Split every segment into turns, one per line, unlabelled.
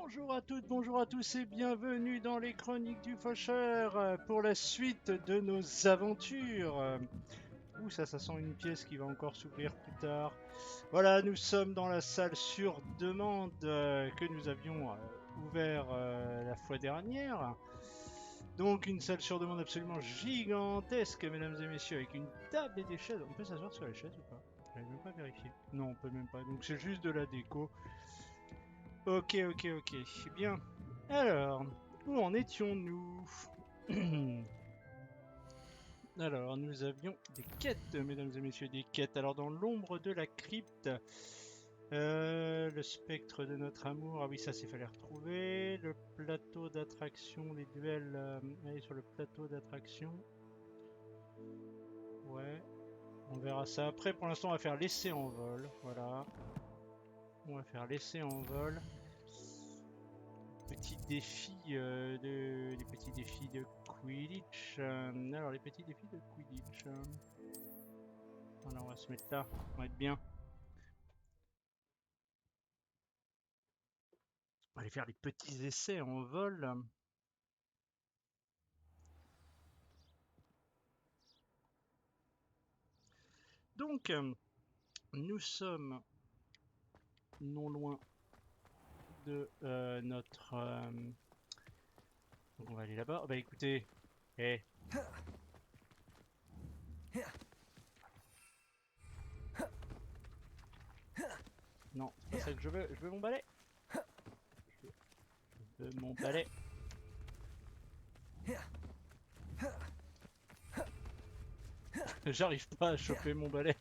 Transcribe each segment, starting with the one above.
Bonjour à toutes, bonjour à tous et bienvenue dans les Chroniques du Faucheur pour la suite de nos aventures. Ouh, ça sent une pièce qui va encore s'ouvrir plus tard. Voilà, nous sommes dans la salle sur demande que nous avions ouvert la fois dernière. Donc une salle sur demande absolument gigantesque, mesdames et messieurs, avec une table et des chaises. On peut s'asseoir sur les chaises ou pas? J'avais même pas vérifié. Non, on peut même pas. Donc c'est juste de la déco. Ok. Bien. Alors, où en étions-nous? Alors, nous avions des quêtes, mesdames et messieurs, des quêtes. Alors, dans l'ombre de la crypte, le spectre de notre amour. Ah oui, ça, c'est fallait retrouver. Le plateau d'attraction, les duels. Allez, sur le plateau d'attraction. Ouais, on verra ça après. Pour l'instant, on va faire l'essai en vol. Voilà. On va faire l'essai en vol. Petits défis les petits défis de Quidditch. Alors les petits défis de Quidditch. Voilà, on va se mettre là, on va être bien. On va aller faire les petits essais en vol. Donc, nous sommes non loin de notre. Donc on va aller là-bas. Bah écoutez, eh. Non, c'est pas ça que je veux. Je veux mon balai. Je veux mon balai. J'arrive pas à choper mon balai.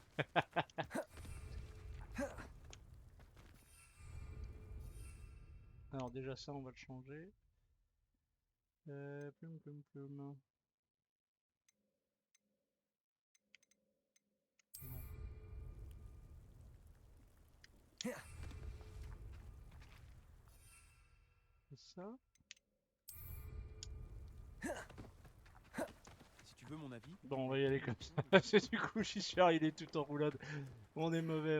Alors déjà ça, on va le changer. Ploum. C'est ça.
Si tu veux mon avis.
Bon, on va y aller comme ça. Parce que du coup, j'y suis arrivé tout en roulade. On est mauvais.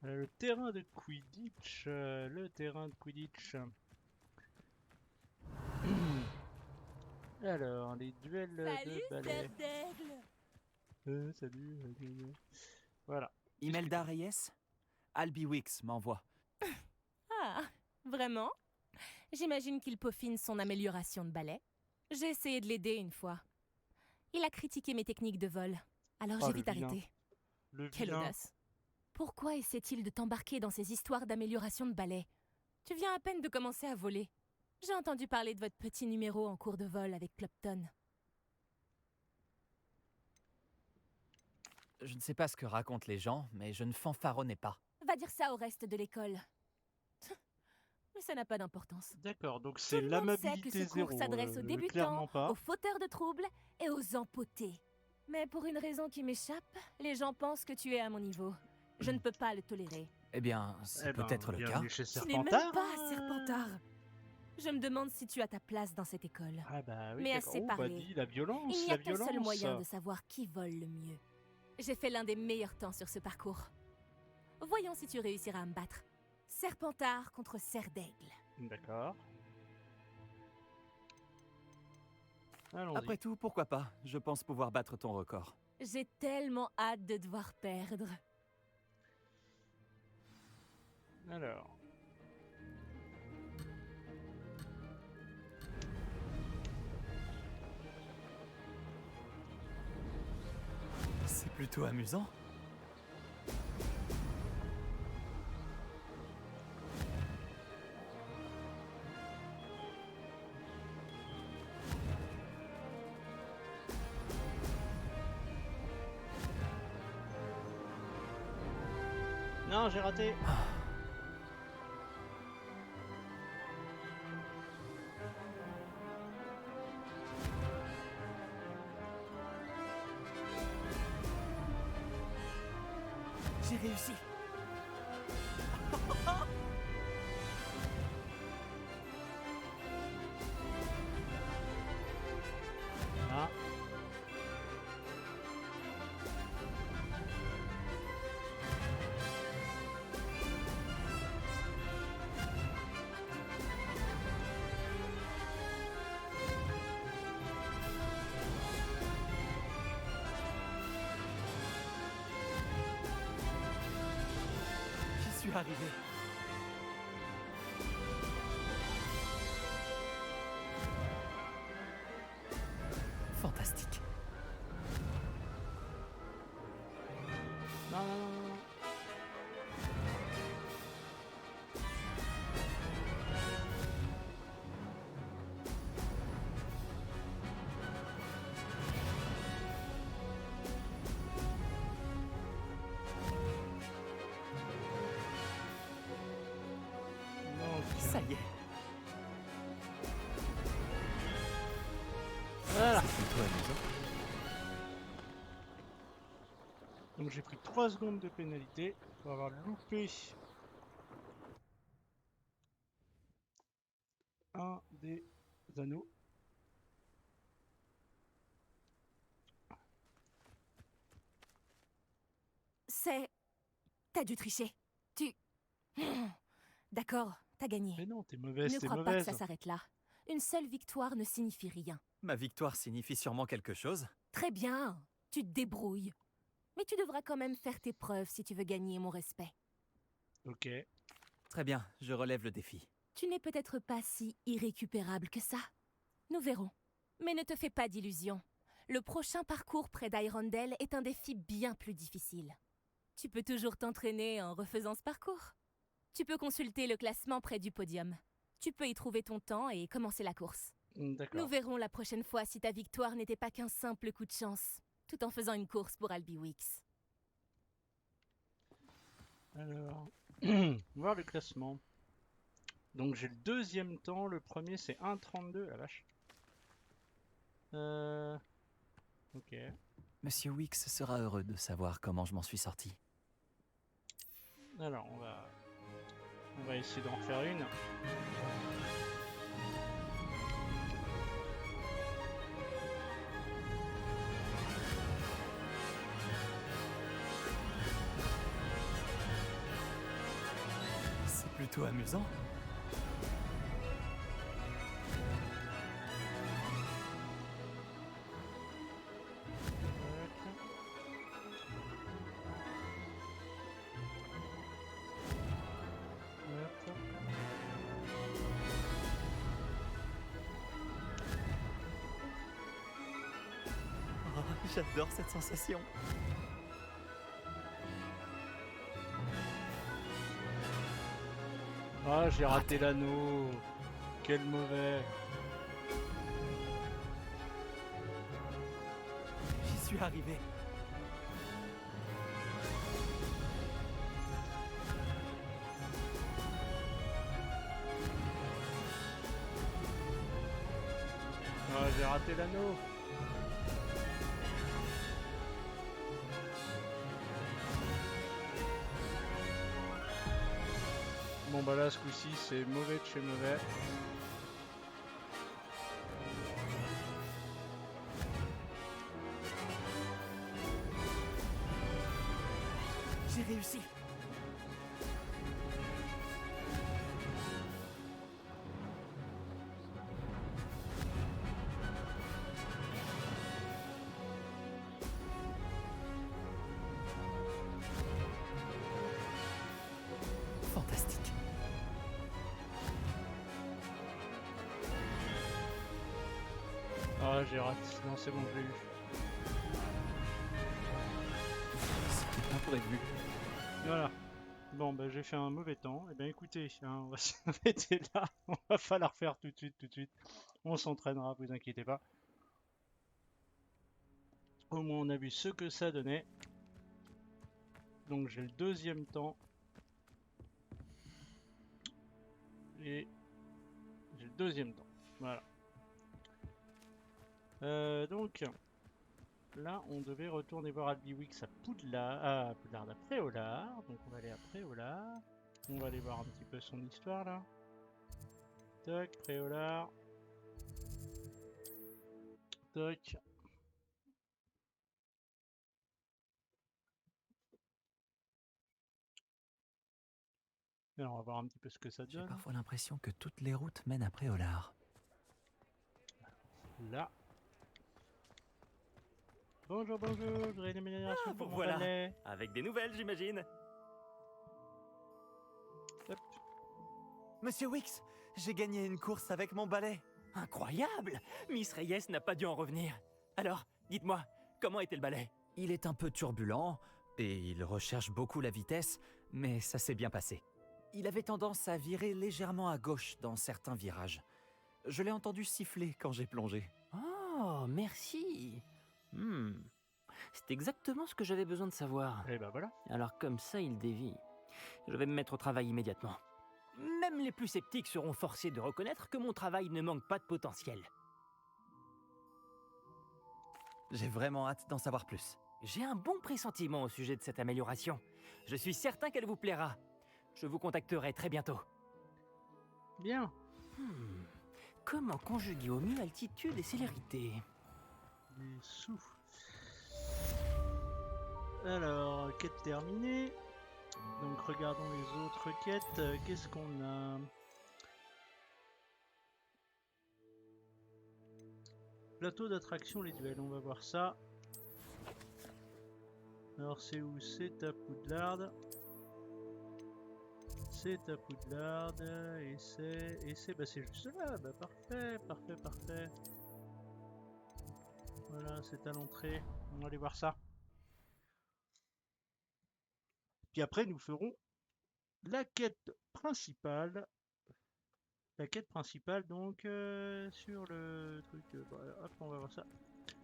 Le terrain de Quidditch. Alors, les duels de balai. Salut. Voilà.
Imelda Reyes, Albie Wicks m'envoie.
Ah, vraiment? J'imagine qu'il peaufine son amélioration de balai. J'ai essayé de l'aider une fois. Il a critiqué mes techniques de vol, alors
Oh,
j'ai
le
vite
vilain.
arrêté.
Le
Quelle
vilain.
audace! Pourquoi essaie-t-il de t'embarquer dans ces histoires d'amélioration de balai? Tu viens à peine de commencer à voler. J'ai entendu parler de votre petit numéro en cours de vol avec Clopton.
Je ne sais pas ce que racontent les gens, mais je ne fanfaronnais pas.
Va dire ça au reste de l'école. Mais ça n'a pas d'importance.
D'accord, donc
Tout
c'est
le monde sait que
l'amabilité
ce cours
zéro.
s'adresse aux débutants,
Clairement pas.
aux fauteurs de troubles et aux empotés. Mais pour une raison qui m'échappe, les gens pensent que tu es à mon niveau. Je ne peux pas le tolérer.
Eh bien, c'est peut-être le cas.
Bienvenue chez
Tu n'es même
Serpentard.
pas Serpentard. Je me demande si tu as ta place dans cette école.
Ah bah oui,
Mais
d'accord.
assez
Oh, bah
parlé.
dis, la violence,
Il n'y
la
a qu'un seul
violence.
moyen de savoir qui vole le mieux. J'ai fait l'un des meilleurs temps sur ce parcours. Voyons si tu réussiras à me battre. Serpentard contre Serre d'Aigle.
D'accord. Allons-y.
Après tout, pourquoi pas? Je pense pouvoir battre ton record.
J'ai tellement hâte de devoir perdre.
Alors.
C'est plutôt amusant.
Non, j'ai raté.
J'ai réussi.
Ah.
suis arrivé. Fantastique.
Non, non, non, non.
Ça y est.
Voilà.
C'est plutôt amusant.
Donc j'ai pris 3 secondes de pénalité pour avoir loupé un des anneaux.
T'as dû tricher. D'accord, t'as gagné.
Mais non, t'es mauvaise,
Ne
t'es
crois pas que
mauvaise.
ça s'arrête là. Une seule victoire ne signifie rien.
Ma victoire signifie sûrement quelque chose.
Très bien, tu te débrouilles. Mais tu devras quand même faire tes preuves si tu veux gagner mon respect.
Ok.
Très bien, je relève le défi.
Tu n'es peut-être pas si irrécupérable que ça. Nous verrons. Mais ne te fais pas d'illusions. Le prochain parcours près d'Hyrondell est un défi bien plus difficile. Tu peux toujours t'entraîner en refaisant ce parcours. Tu peux consulter le classement près du podium. Tu peux y trouver ton temps et commencer la course. Nous
D'accord.
verrons la prochaine fois si ta victoire n'était pas qu'un simple coup de chance, tout en faisant une course pour Albiwix.
Alors, on va voir le classement. Donc j'ai le deuxième temps, le premier c'est 1,32, la vache. Ok.
Monsieur Wix sera heureux de savoir comment je m'en suis sorti.
Alors on va essayer d'en refaire une.
C'est plutôt amusant. Oh, j'adore cette sensation.
Ah, j'ai raté l'anneau. Quel mauvais.
J'y suis arrivé.
Ah, j'ai raté l'anneau. Bon bah là ce coup-ci c'est mauvais de chez mauvais.
J'ai réussi. Fantastique.
Ah j'ai raté. Non c'est bon, je l'ai eu.
C'était pas prévu.
Voilà. Bon bah j'ai fait un mauvais temps. Et ben écoutez, hein, on va s'arrêter là. On va falloir faire tout de suite, tout de suite. On s'entraînera, vous inquiétez pas. Au moins on a vu ce que ça donnait. Donc j'ai le deuxième temps. Et j'ai le deuxième temps. Voilà. Donc là on devait retourner voir Albiwix à Poudlard, à Préolard. Donc on va aller à Préolard. On va aller voir un petit peu son histoire là. Toc, Préolard. Toc. Alors on va voir un petit peu ce que ça
J'ai
donne.
parfois l'impression que toutes les routes mènent à Préolard.
Là. Bonjour, bonjour, j'aurais une amélioration pour mon
voilà.
valet.
Avec des nouvelles, j'imagine. Monsieur Wix, j'ai gagné une course avec mon balai.
Incroyable! Miss Reyes n'a pas dû en revenir. Alors, dites-moi, comment était le balai?
Il est un peu turbulent et il recherche beaucoup la vitesse, mais ça s'est bien passé. Il avait tendance à virer légèrement à gauche dans certains virages. Je l'ai entendu siffler quand j'ai plongé.
Oh, merci. C'est exactement ce que j'avais besoin de savoir.
Et ben voilà.
Alors comme ça, il dévie. Je vais me mettre au travail immédiatement. Même les plus sceptiques seront forcés de reconnaître que mon travail ne manque pas de potentiel.
J'ai vraiment hâte d'en savoir plus.
J'ai un bon pressentiment au sujet de cette amélioration. Je suis certain qu'elle vous plaira. Je vous contacterai très bientôt.
Bien.
Comment conjuguer au mieux altitude et célérité?
Des sous. Alors, quête terminée. Donc regardons les autres quêtes. Qu'est-ce qu'on a? Plateau d'attraction, les duels, on va voir ça. Alors c'est où? C'est à Poudlard. C'est à Poudlard. Et c'est bah c'est juste là. Bah parfait, parfait, parfait. Voilà, c'est à l'entrée. On va aller voir ça. Puis après, nous ferons la quête principale. La quête principale, donc, sur le truc. Voilà, hop, on va voir ça.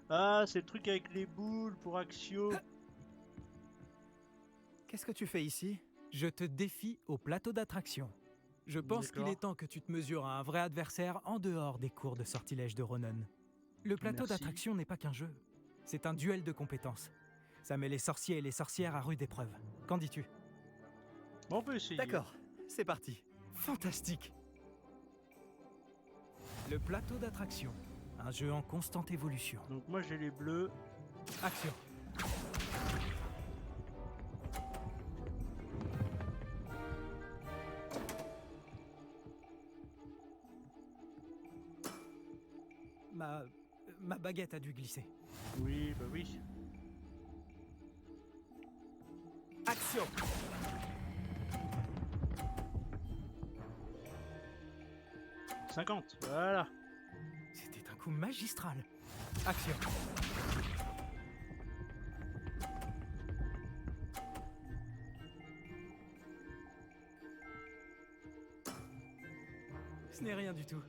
Ah, c'est le truc avec les boules pour Axio.
Qu'est-ce que tu fais ici?
Je te défie au plateau d'attraction. Je pense qu'il
D'accord.
est temps que tu te mesures à un vrai adversaire en dehors des cours de sortilège de Ronan. Le plateau
Merci.
d'attraction n'est pas qu'un jeu. C'est un duel de compétences. Ça met les sorciers et les sorcières à rude épreuve. Qu'en dis-tu?
Bon, on peut essayer.
D'accord, c'est parti.
Fantastique! Le plateau d'attraction. Un jeu en constante évolution.
Donc moi j'ai les bleus.
Action! Ma baguette a dû glisser.
Oui, bah oui.
Action!
« 50, voilà.
C'était un coup magistral. Action! Ce n'est rien du tout.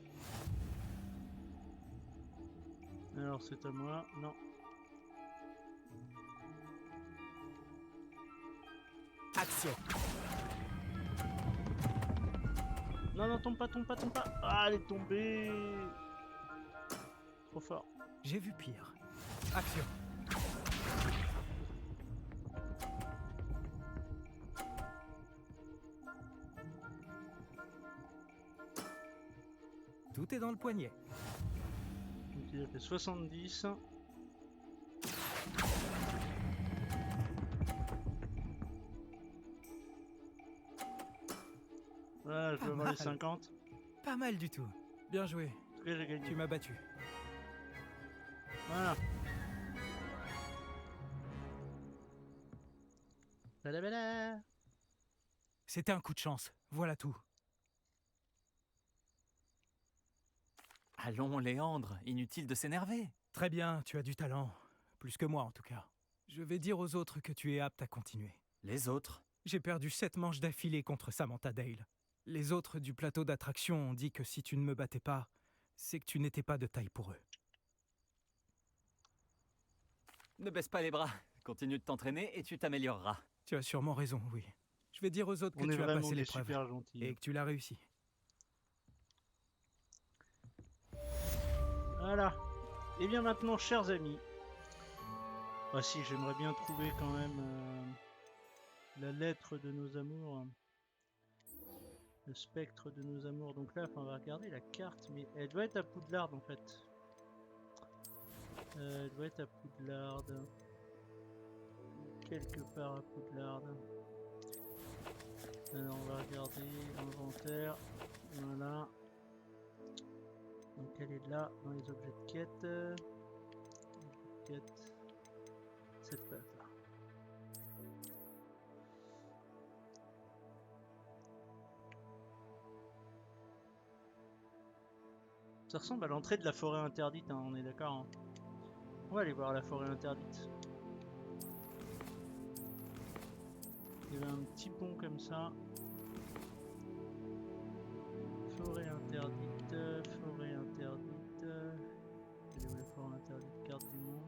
Alors c'est à moi, non.
Action!
Non, non, tombe pas, tombe pas, tombe pas. Ah, elle est tombée. Trop fort.
J'ai vu pire. Action! Tout est dans le poignet.
Donc il a fait 70. Voilà, je
Pas
vais avoir les
mal.
50.
Pas mal du tout. Bien joué.
En tout cas, j'ai gagné.
Tu m'as battu.
Voilà. Badabada.
C'était un coup de chance. Voilà tout.
Allons, Léandre, inutile de s'énerver.
Très bien, tu as du talent. Plus que moi en tout cas. Je vais dire aux autres que tu es apte à continuer.
Les autres?
J'ai perdu 7 manches d'affilée contre Samantha Dale. Les autres du plateau d'attraction ont dit que si tu ne me battais pas, c'est que tu n'étais pas de taille pour eux.
Ne baisse pas les bras. Continue de t'entraîner et tu t'amélioreras.
Tu as sûrement raison, oui. Je vais dire aux autres
On
que
est
tu as
vraiment
passé
des
l'épreuve
super gentils.
et que tu l'as réussi.
Voilà. Et bien maintenant, chers amis. Ah si, j'aimerais bien trouver quand même la lettre de nos amours. Le spectre de nos amours. Donc là, on va regarder la carte, mais elle doit être à Poudlard en fait. Elle doit être à Poudlard. Quelque part à Poudlard. Alors on va regarder l'inventaire. Voilà. Donc elle est là, dans les objets de quête. Quête. Cette page là. Ça ressemble à l'entrée de la forêt interdite, hein, on est d'accord. Hein. On va aller voir la forêt interdite. Il y avait un petit pont comme ça. Forêt interdite, forêt interdite. Elle est où la forêt interdite? Carte du monde.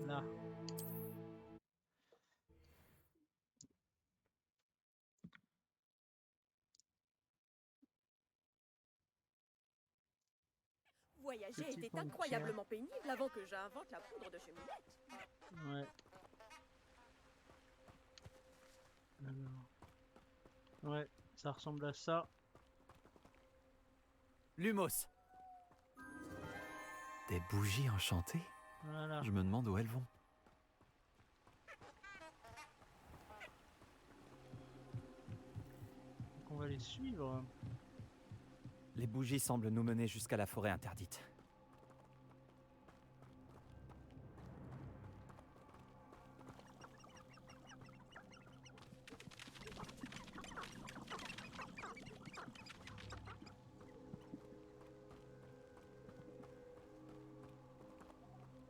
Là.
Voyager
Petit
était
pont de
incroyablement pénible avant que j'invente la poudre de cheminette.
Ouais. Alors. Ouais, ça ressemble à ça.
Lumos. Des bougies enchantées?
Voilà.
Je me demande où elles vont.
Donc on va les suivre.
Les bougies semblent nous mener jusqu'à la forêt interdite.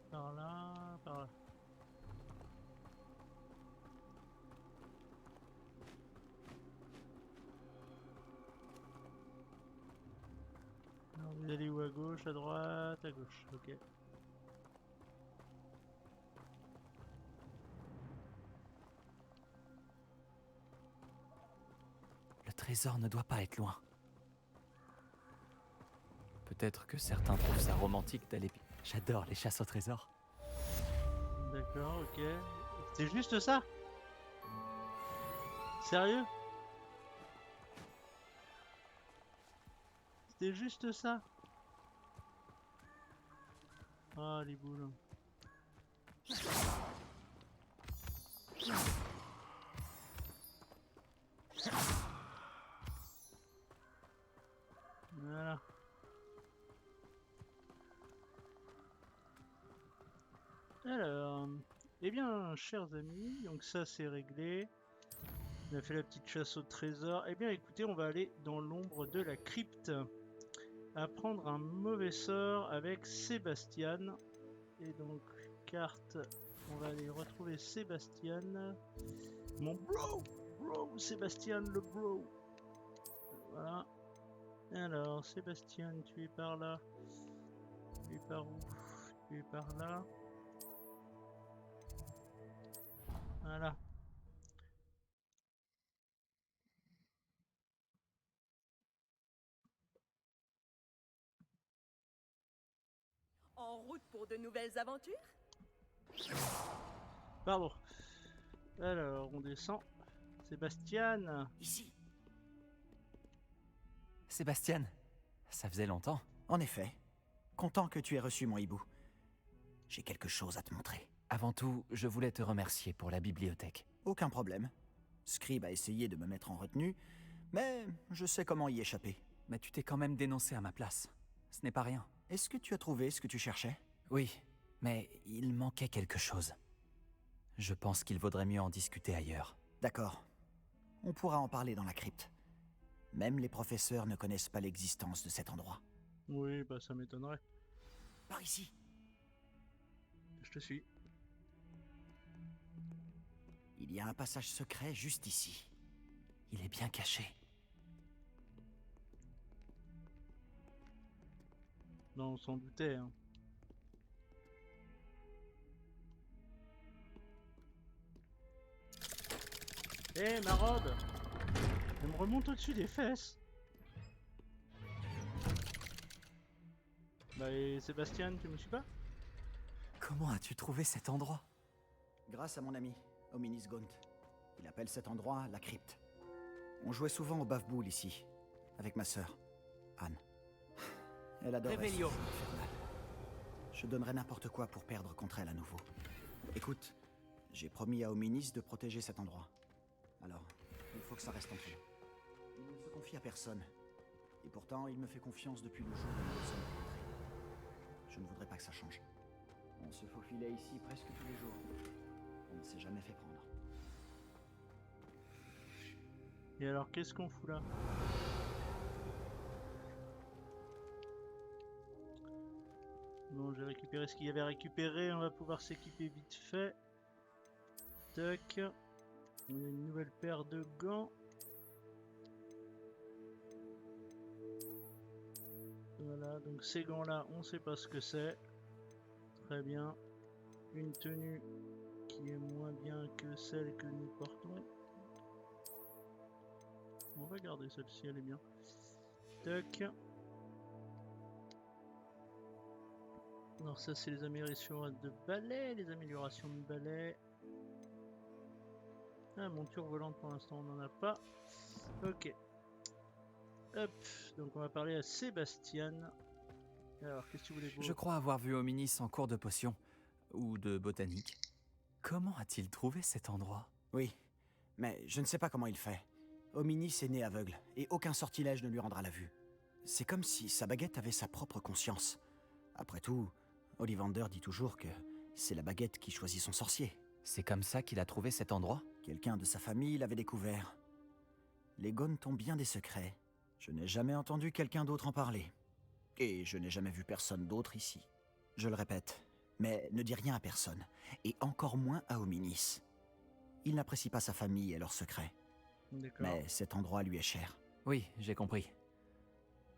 Par là, par là. Alors vous allez où? À gauche, à droite, à gauche, ok.
Le trésor ne doit pas être loin. Peut-être que certains trouvent ça romantique d'aller... J'adore les chasses au trésor.
D'accord, ok. C'est juste ça? Sérieux? C'était juste ça? Ah, les boules. Voilà. Alors, eh bien, chers amis, donc ça c'est réglé. On a fait la petite chasse au trésor. Eh bien, écoutez, on va aller dans l'ombre de la crypte. Apprendre un mauvais sort avec Sébastien. Et donc, carte, on va aller retrouver Sébastien. Mon bro! Bro, Sébastien le bro! Voilà. Alors, Sébastien, tu es par là. Tu es par où? Tu es par là. Voilà.
En route pour de nouvelles aventures?
Pardon. Alors, on descend. Sébastien.
Ici.
Sébastien, ça faisait longtemps.
En effet. Content que tu aies reçu mon hibou. J'ai quelque chose à te montrer.
Avant tout, je voulais te remercier pour la bibliothèque.
Aucun problème. Scribe a essayé de me mettre en retenue, mais je sais comment y échapper.
Mais tu t'es quand même dénoncé à ma place. Ce n'est pas rien.
Est-ce que tu as trouvé ce que tu cherchais?
Oui, mais il manquait quelque chose. Je pense qu'il vaudrait mieux en discuter ailleurs.
D'accord. On pourra en parler dans la crypte. Même les professeurs ne connaissent pas l'existence de cet endroit.
Oui, bah ça m'étonnerait.
Par ici.
Je te suis.
Il y a un passage secret juste ici.
Il est bien caché.
Non, on s'en doutait. Hein. Eh, ma robe! Elle me remonte au-dessus des fesses! Bah, et Sébastien, tu me suis pas?
Comment as-tu trouvé cet endroit?
Grâce à mon ami, Hominis Gaunt. Il appelle cet endroit la crypte. On jouait souvent au bave-boule ici, avec ma sœur, Anne. Elle adorait ce
Revelio.
jeu infernal. Je donnerais n'importe quoi pour perdre contre elle à nouveau. Écoute, j'ai promis à Hominis de protéger cet endroit. Alors, il faut que ça reste entre nous. Il ne se confie à personne. Et pourtant, il me fait confiance depuis le jour où nous sommes rencontrés. Je ne voudrais pas que ça change. On se faufilait ici presque tous les jours. On ne s'est jamais fait prendre.
Et alors, qu'est-ce qu'on fout là? bon, j'ai récupéré ce qu'il y avait à récupérer. On va pouvoir s'équiper vite fait. Tac. On a une nouvelle paire de gants. Voilà, donc ces gants-là, on sait pas ce que c'est. Très bien. Une tenue qui est moins bien que celle que nous portons. On va garder celle-ci, elle est bien. Tac. Alors ça c'est les améliorations de balai, Ah, monture volante pour l'instant on n'en a pas. Ok. Hop, donc on va parler à Sébastien. Alors qu'est-ce que tu voulais voir?
Je crois avoir vu Hominis en cours de potion, ou de botanique. Comment a-t-il trouvé cet endroit?
Oui, mais je ne sais pas comment il fait. Hominis est né aveugle, et aucun sortilège ne lui rendra la vue. C'est comme si sa baguette avait sa propre conscience. Après tout, Ollivander dit toujours que c'est la baguette qui choisit son sorcier.
C'est comme ça qu'il a trouvé cet endroit?
Quelqu'un de sa famille l'avait découvert. Les Gaunes ont bien des secrets. Je n'ai jamais entendu quelqu'un d'autre en parler. Et je n'ai jamais vu personne d'autre ici. Je le répète, mais ne dis rien à personne, et encore moins à Hominis. Il n'apprécie pas sa famille et leurs secrets.
D'accord.
Mais cet endroit lui est cher.
Oui, j'ai compris.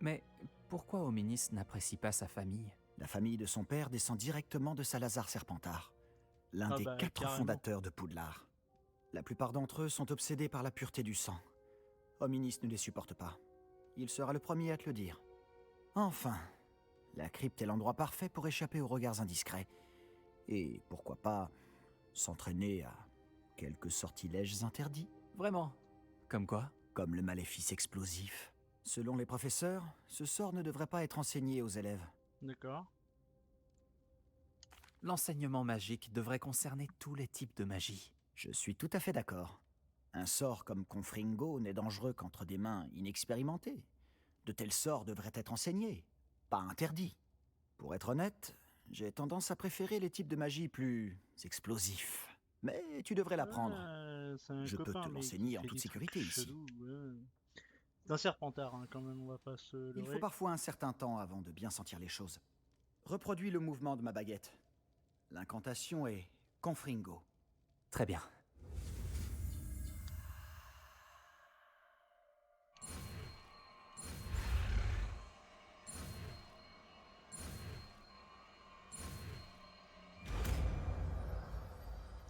Mais pourquoi Hominis n'apprécie pas sa famille?
La famille de son père descend directement de Salazar Serpentard, l'un
Ah
des
bah,
4
carrément.
fondateurs de Poudlard. La plupart d'entre eux sont obsédés par la pureté du sang. Hominis ne les supporte pas. Il sera le premier à te le dire. Enfin, la crypte est l'endroit parfait pour échapper aux regards indiscrets. Et pourquoi pas s'entraîner à quelques sortilèges interdits,
Vraiment? Comme quoi?
comme le maléfice explosif. Selon les professeurs, ce sort ne devrait pas être enseigné aux élèves.
D'accord.
L'enseignement magique devrait concerner tous les types de magie.
Je suis tout à fait d'accord. Un sort comme Confringo n'est dangereux qu'entre des mains inexpérimentées. De tels sorts devraient être enseignés, pas interdits. Pour être honnête, j'ai tendance à préférer les types de magie plus explosifs. Mais tu devrais l'apprendre.
C'est un
Je peux
copain,
te
mais
l'enseigner
qui
en
fait
toute
des trucs
sécurité ici.
chelous, ouais. C'est un serpentard hein, quand même, on va pas se
Il
leurrer.
faut parfois un certain temps avant de bien sentir les choses. Reproduis le mouvement de ma baguette. L'incantation est Confringo.
Très bien.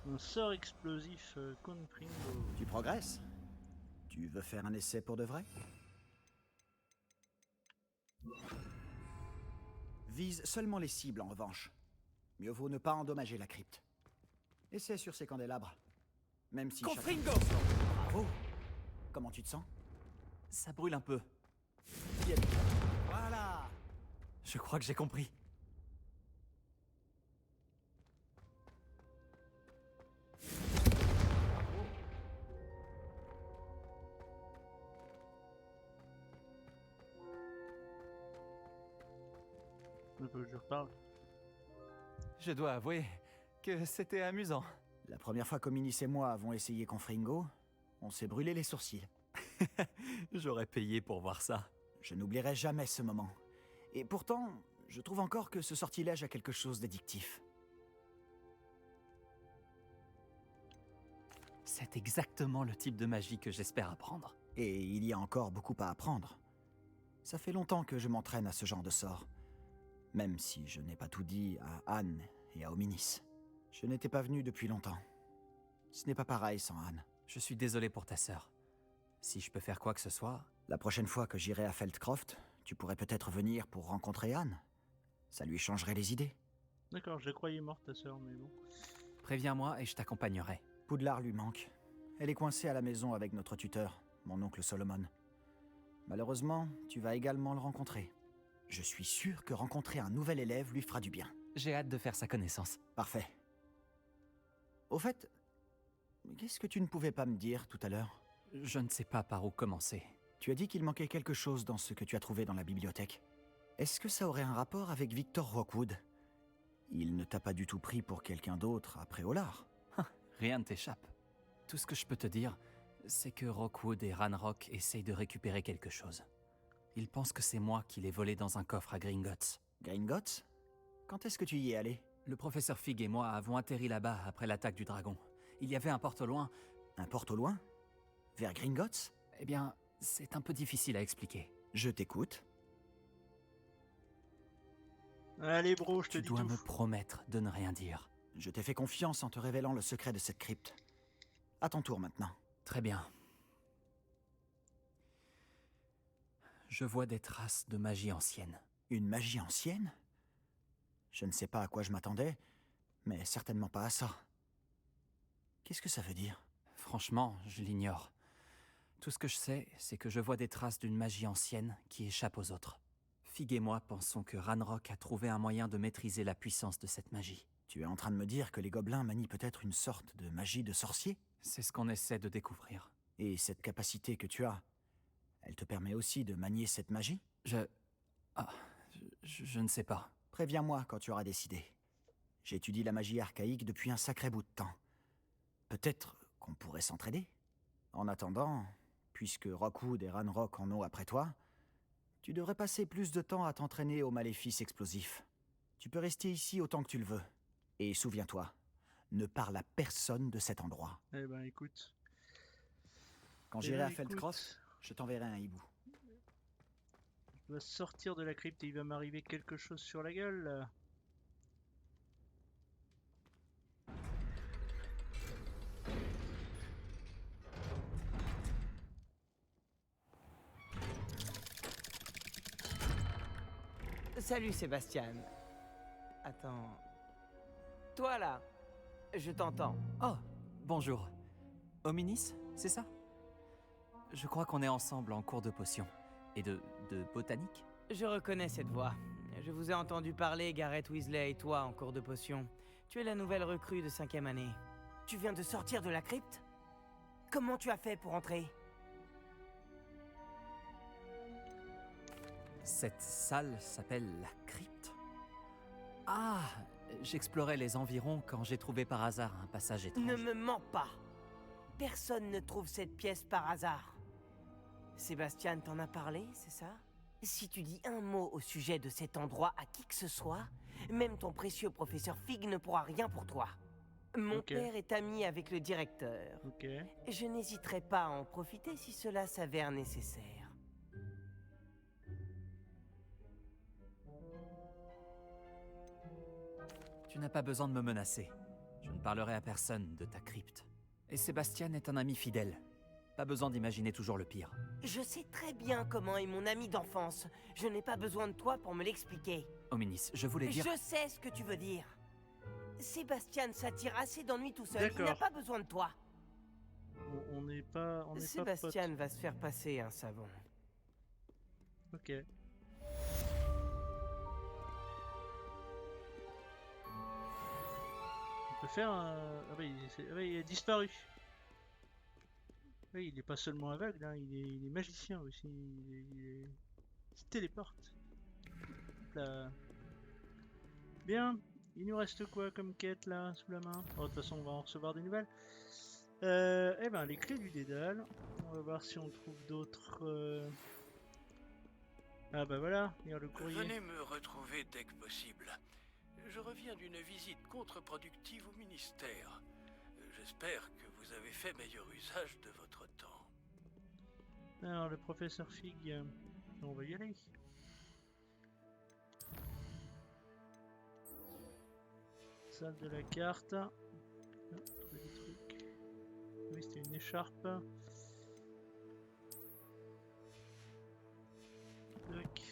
Un sort explosif Confringo.
Tu progresses? Tu veux faire un essai pour de vrai? Vise seulement les cibles en revanche. Mieux vaut ne pas endommager la crypte. Essaie sur ces candélabres. Même si
Confringo!
Bravo! Comment tu te sens?
Ça brûle un peu.
Bien. Voilà!
Je crois que j'ai compris.
Je reparle.
Je dois avouer que c'était amusant.
La première fois qu'Hominis et moi avons essayé Confringo, on s'est brûlé les sourcils.
J'aurais payé pour voir ça.
Je n'oublierai jamais ce moment. Et pourtant, je trouve encore que ce sortilège a quelque chose d'addictif.
C'est exactement le type de magie que j'espère apprendre.
Et il y a encore beaucoup à apprendre. Ça fait longtemps que je m'entraîne à ce genre de sort. Même si je n'ai pas tout dit à Anne et à Hominis. Je n'étais pas venu depuis longtemps. Ce n'est pas pareil sans Anne.
Je suis désolé pour ta sœur. Si je peux faire quoi que ce soit...
La prochaine fois que j'irai à Feldcroft, tu pourrais peut-être venir pour rencontrer Anne. Ça lui changerait les idées.
D'accord, je la croyais morte ta sœur, mais bon.
Préviens-moi et je t'accompagnerai.
Poudlard lui manque. Elle est coincée à la maison avec notre tuteur, mon oncle Solomon. Malheureusement, tu vas également le rencontrer. Je suis sûr que rencontrer un nouvel élève lui fera du bien.
J'ai hâte de faire sa connaissance.
Parfait. Au fait, qu'est-ce que tu ne pouvais pas me dire tout à l'heure?
Je ne sais pas par où commencer.
Tu as dit qu'il manquait quelque chose dans ce que tu as trouvé dans la bibliothèque. Est-ce que ça aurait un rapport avec Victor Rockwood? Il ne t'a pas du tout pris pour quelqu'un d'autre après Olar.
Rien ne t'échappe. Tout ce que je peux te dire, c'est que Rockwood et Ranrock essayent de récupérer quelque chose. Ils pensent que c'est moi qui l'ai volé dans un coffre à Gringotts.
Gringotts? Quand est-ce que tu y es allé?
Le professeur Fig et moi avons atterri là-bas après l'attaque du dragon. Il y avait un porte au loin.
Un porte au loin? Vers Gringotts?
Eh bien, c'est un peu difficile à expliquer.
Je t'écoute.
Allez, bro, je te
Tu
dis
dois
tout.
me promettre de ne rien dire.
Je t'ai fait confiance en te révélant le secret de cette crypte. À ton tour maintenant.
Très bien. Je vois des traces de magie ancienne.
Une magie ancienne? Je ne sais pas à quoi je m'attendais, mais certainement pas à ça. Qu'est-ce que ça veut dire?
Franchement, je l'ignore. Tout ce que je sais, c'est que je vois des traces d'une magie ancienne qui échappe aux autres. Fig et moi pensons que Ranrock a trouvé un moyen de maîtriser la puissance de cette magie.
Tu es en train de me dire que les gobelins manient peut-être une sorte de magie de sorcier?
C'est ce qu'on essaie de découvrir.
Et cette capacité que tu as, elle te permet aussi de manier cette magie?
Ah, je ne sais pas.
Préviens-moi quand tu auras décidé. J'étudie la magie archaïque depuis un sacré bout de temps. Peut-être qu'on pourrait s'entraider? En attendant, puisque Rockwood et Ranrock en ont après toi, tu devrais passer plus de temps à t'entraîner aux maléfices explosifs. Tu peux rester ici autant que tu le veux. Et souviens-toi, ne parle à personne de cet endroit.
Eh ben, écoute.
Quand
Eh
j'irai
ben,
à Feldcroft,
écoute,
je t'enverrai un hibou.
je dois sortir de la crypte et il va m'arriver quelque chose sur la gueule. Là.
Salut Sébastien. Attends. Toi là, je t'entends.
Oh, bonjour. Hominis, c'est ça? Je crois qu'on est ensemble en cours de potions. Et de botanique?
Je reconnais cette voix. Je vous ai entendu parler, Gareth Weasley et toi, en cours de potion. Tu es la nouvelle recrue de 5e année.
Tu viens de sortir de la crypte? Comment tu as fait pour entrer?
Cette salle s'appelle la crypte? Ah, j'explorais les environs quand j'ai trouvé par hasard un passage étrange.
Ne me mens pas. Personne ne trouve cette pièce par hasard. Sébastien t'en a parlé, c'est ça? Si tu dis un mot au sujet de cet endroit à qui que ce soit, même ton précieux professeur Fig ne pourra rien pour toi. Mon
Ok.
père est ami avec le directeur.
Ok.
Je n'hésiterai pas à en profiter si cela s'avère nécessaire.
Tu n'as pas besoin de me menacer. Je ne parlerai à personne de ta crypte. Et Sébastien est un ami fidèle. Pas besoin d'imaginer toujours le pire.
Je sais très bien comment est mon ami d'enfance. Je n'ai pas besoin de toi pour me l'expliquer.
Hominis, je voulais dire...
Je sais ce que tu veux dire. Sébastien s'attire assez d'ennui tout seul. Il
D'accord.
n'a pas besoin de toi.
On n'est pas. On n'est pas
Sébastien va se faire passer un savon.
potes. Ok. On peut faire un. Ah oui, il a disparu. Oui, il est pas seulement aveugle, hein, il est magicien aussi. Il se téléporte. Hop là. Bien. Il nous reste quoi comme quête là sous la main? Oh, de toute façon, on va en recevoir des nouvelles. Eh ben, les clés du dédale. On va voir si on trouve d'autres. Ah bah voilà, regarde le courrier.
Venez me retrouver dès que possible. Je reviens d'une visite contre-productive au ministère. J'espère que vous avez fait meilleur usage de votre temps.
Alors, le professeur Fig, on va y aller. Salle de la carte. Ah, trouver des trucs. Oui, c'était une écharpe. Tac.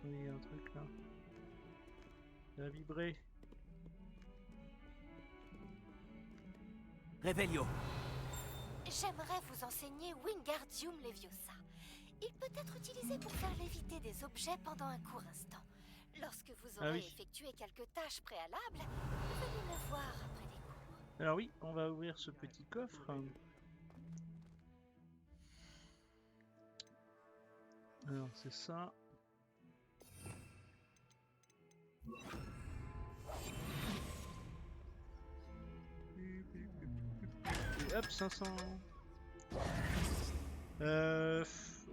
Oui, il y a un truc là. Ça a vibré.
Revelio.
J'aimerais vous enseigner Wingardium Leviosa. Il peut être utilisé pour faire léviter des objets pendant un court instant. Lorsque vous aurez
oui.
effectué quelques tâches préalables, venez me voir après les cours.
Alors oui, on va ouvrir ce petit coffre. Alors c'est ça. Et hop, 500.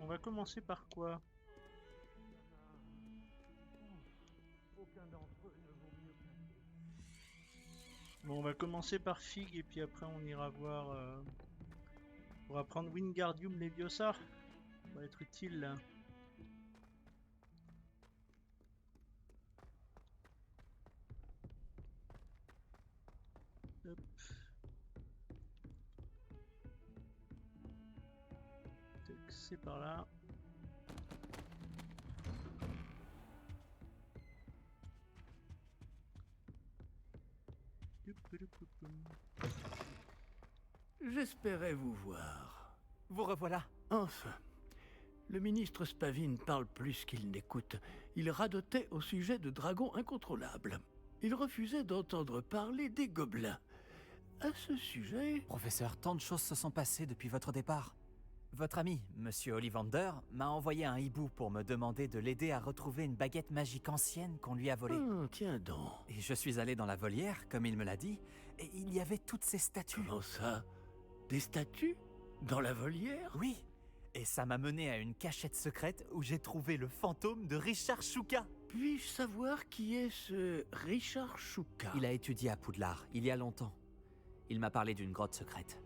On va commencer par quoi? Bon, on va commencer par Fig et puis après on ira voir pour apprendre Wingardium Leviosa. Ça va être utile là. Hop. Tac, c'est par là.
J'espérais vous voir.
Vous revoilà.
Enfin. Le ministre Spavin parle plus qu'il n'écoute. Il radotait au sujet de dragons incontrôlables. Il refusait d'entendre parler des gobelins. À ce sujet...
Professeur, tant de choses se sont passées depuis votre départ. Votre ami, Monsieur Ollivander, m'a envoyé un hibou pour me demander de l'aider à retrouver une baguette magique ancienne qu'on lui a volée.
Tiens donc.
Et je suis allé dans la volière, comme il me l'a dit, et il y avait toutes ces statues.
Comment ça? Des statues? Dans la volière?
Oui. Et ça m'a mené à une cachette secrète où j'ai trouvé le fantôme de Richard Shuka.
Puis-je savoir qui est ce Richard Shuka?
Il a étudié à Poudlard, il y a longtemps. Il m'a parlé d'une grotte secrète.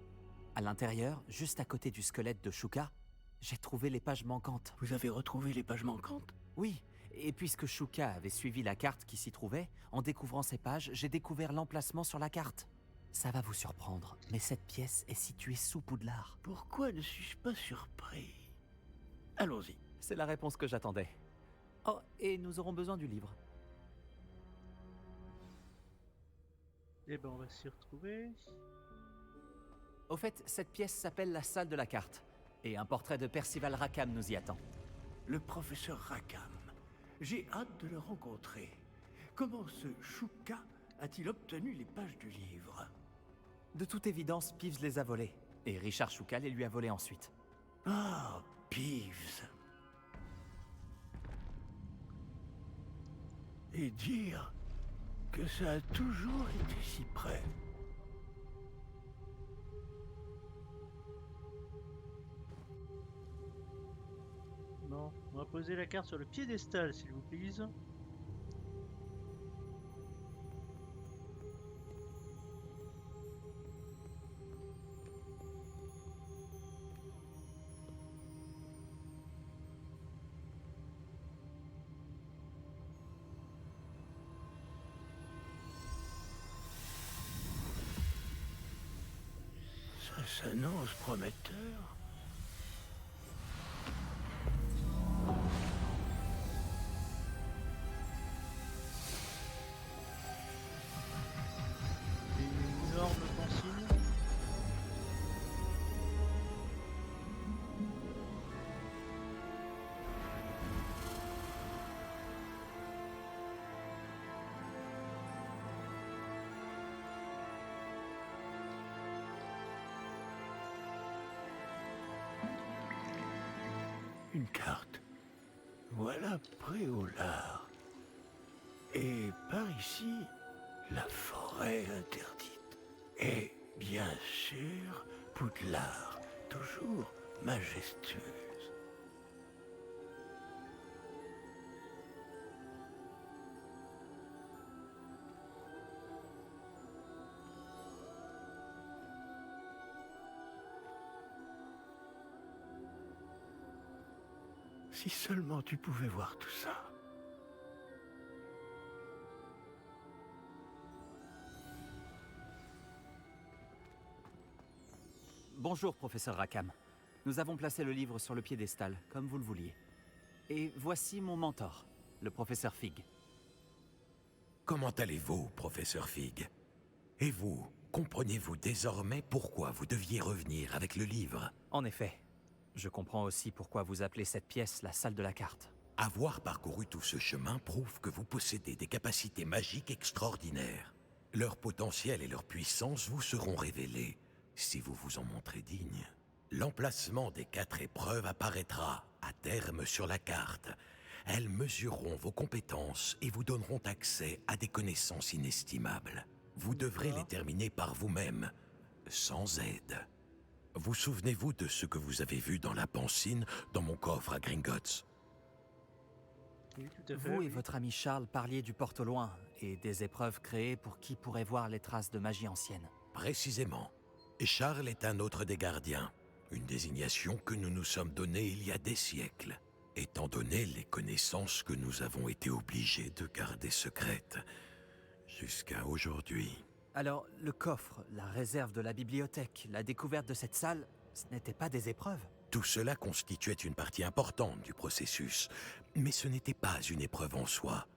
À l'intérieur, juste à côté du squelette de Shuka, j'ai trouvé les pages manquantes.
Vous avez retrouvé les pages manquantes?
Oui, et puisque Shuka avait suivi la carte qui s'y trouvait, en découvrant ces pages, j'ai découvert l'emplacement sur la carte. Ça va vous surprendre, mais cette pièce est située sous Poudlard.
Pourquoi ne suis-je pas surpris? Allons-y.
C'est la réponse que j'attendais. Oh, et nous aurons besoin du livre.
Eh ben, on va s'y retrouver.
Au fait, cette pièce s'appelle la salle de la carte. Et un portrait de Percival Rackham nous y attend.
Le professeur Rackham. J'ai hâte de le rencontrer. Comment ce Shuka a-t-il obtenu les pages du livre?
De toute évidence, Peeves les a volées. Et Richard Shuka les lui a volées ensuite.
Ah, Peeves. Et dire que ça a toujours été si près.
Non, on va poser la carte sur le piédestal, s'il vous plaît.
Ça s'annonce prometteur.
Des énormes consignes.
Une carte. Voilà Préolard. Et par ici, la forêt interdite. Et bien sûr, Poudlard, toujours majestueuse. Si seulement tu pouvais voir tout ça.
Bonjour, professeur Rackham. Nous avons placé le livre sur le piédestal, comme vous le vouliez. Et voici mon mentor, le professeur Fig.
Comment allez-vous, professeur Fig? Et vous, comprenez-vous désormais pourquoi vous deviez revenir avec le livre?
En effet. Je comprends aussi pourquoi vous appelez cette pièce la salle de la carte.
Avoir parcouru tout ce chemin prouve que vous possédez des capacités magiques extraordinaires. Leur potentiel et leur puissance vous seront révélés, si vous vous en montrez digne. L'emplacement des 4 épreuves apparaîtra, à terme, sur la carte. Elles mesureront vos compétences et vous donneront accès à des connaissances inestimables. Vous devrez les terminer par vous-même, sans aide. Vous souvenez-vous de ce que vous avez vu dans la pancine dans mon coffre à Gringotts?
Oui, tout à fait.
Vous et
oui.
votre ami Charles parliez du porte au loin et des épreuves créées pour qui pourrait voir les traces de magie ancienne.
Précisément. Et Charles est un autre des gardiens. Une désignation que nous nous sommes donnée il y a des siècles. Étant donné les connaissances que nous avons été obligés de garder secrètes. Jusqu'à aujourd'hui.
Alors, le coffre, la réserve de la bibliothèque, la découverte de cette salle, ce n'étaient pas des épreuves?
Tout cela constituait une partie importante du processus, mais ce n'était pas une épreuve en soi.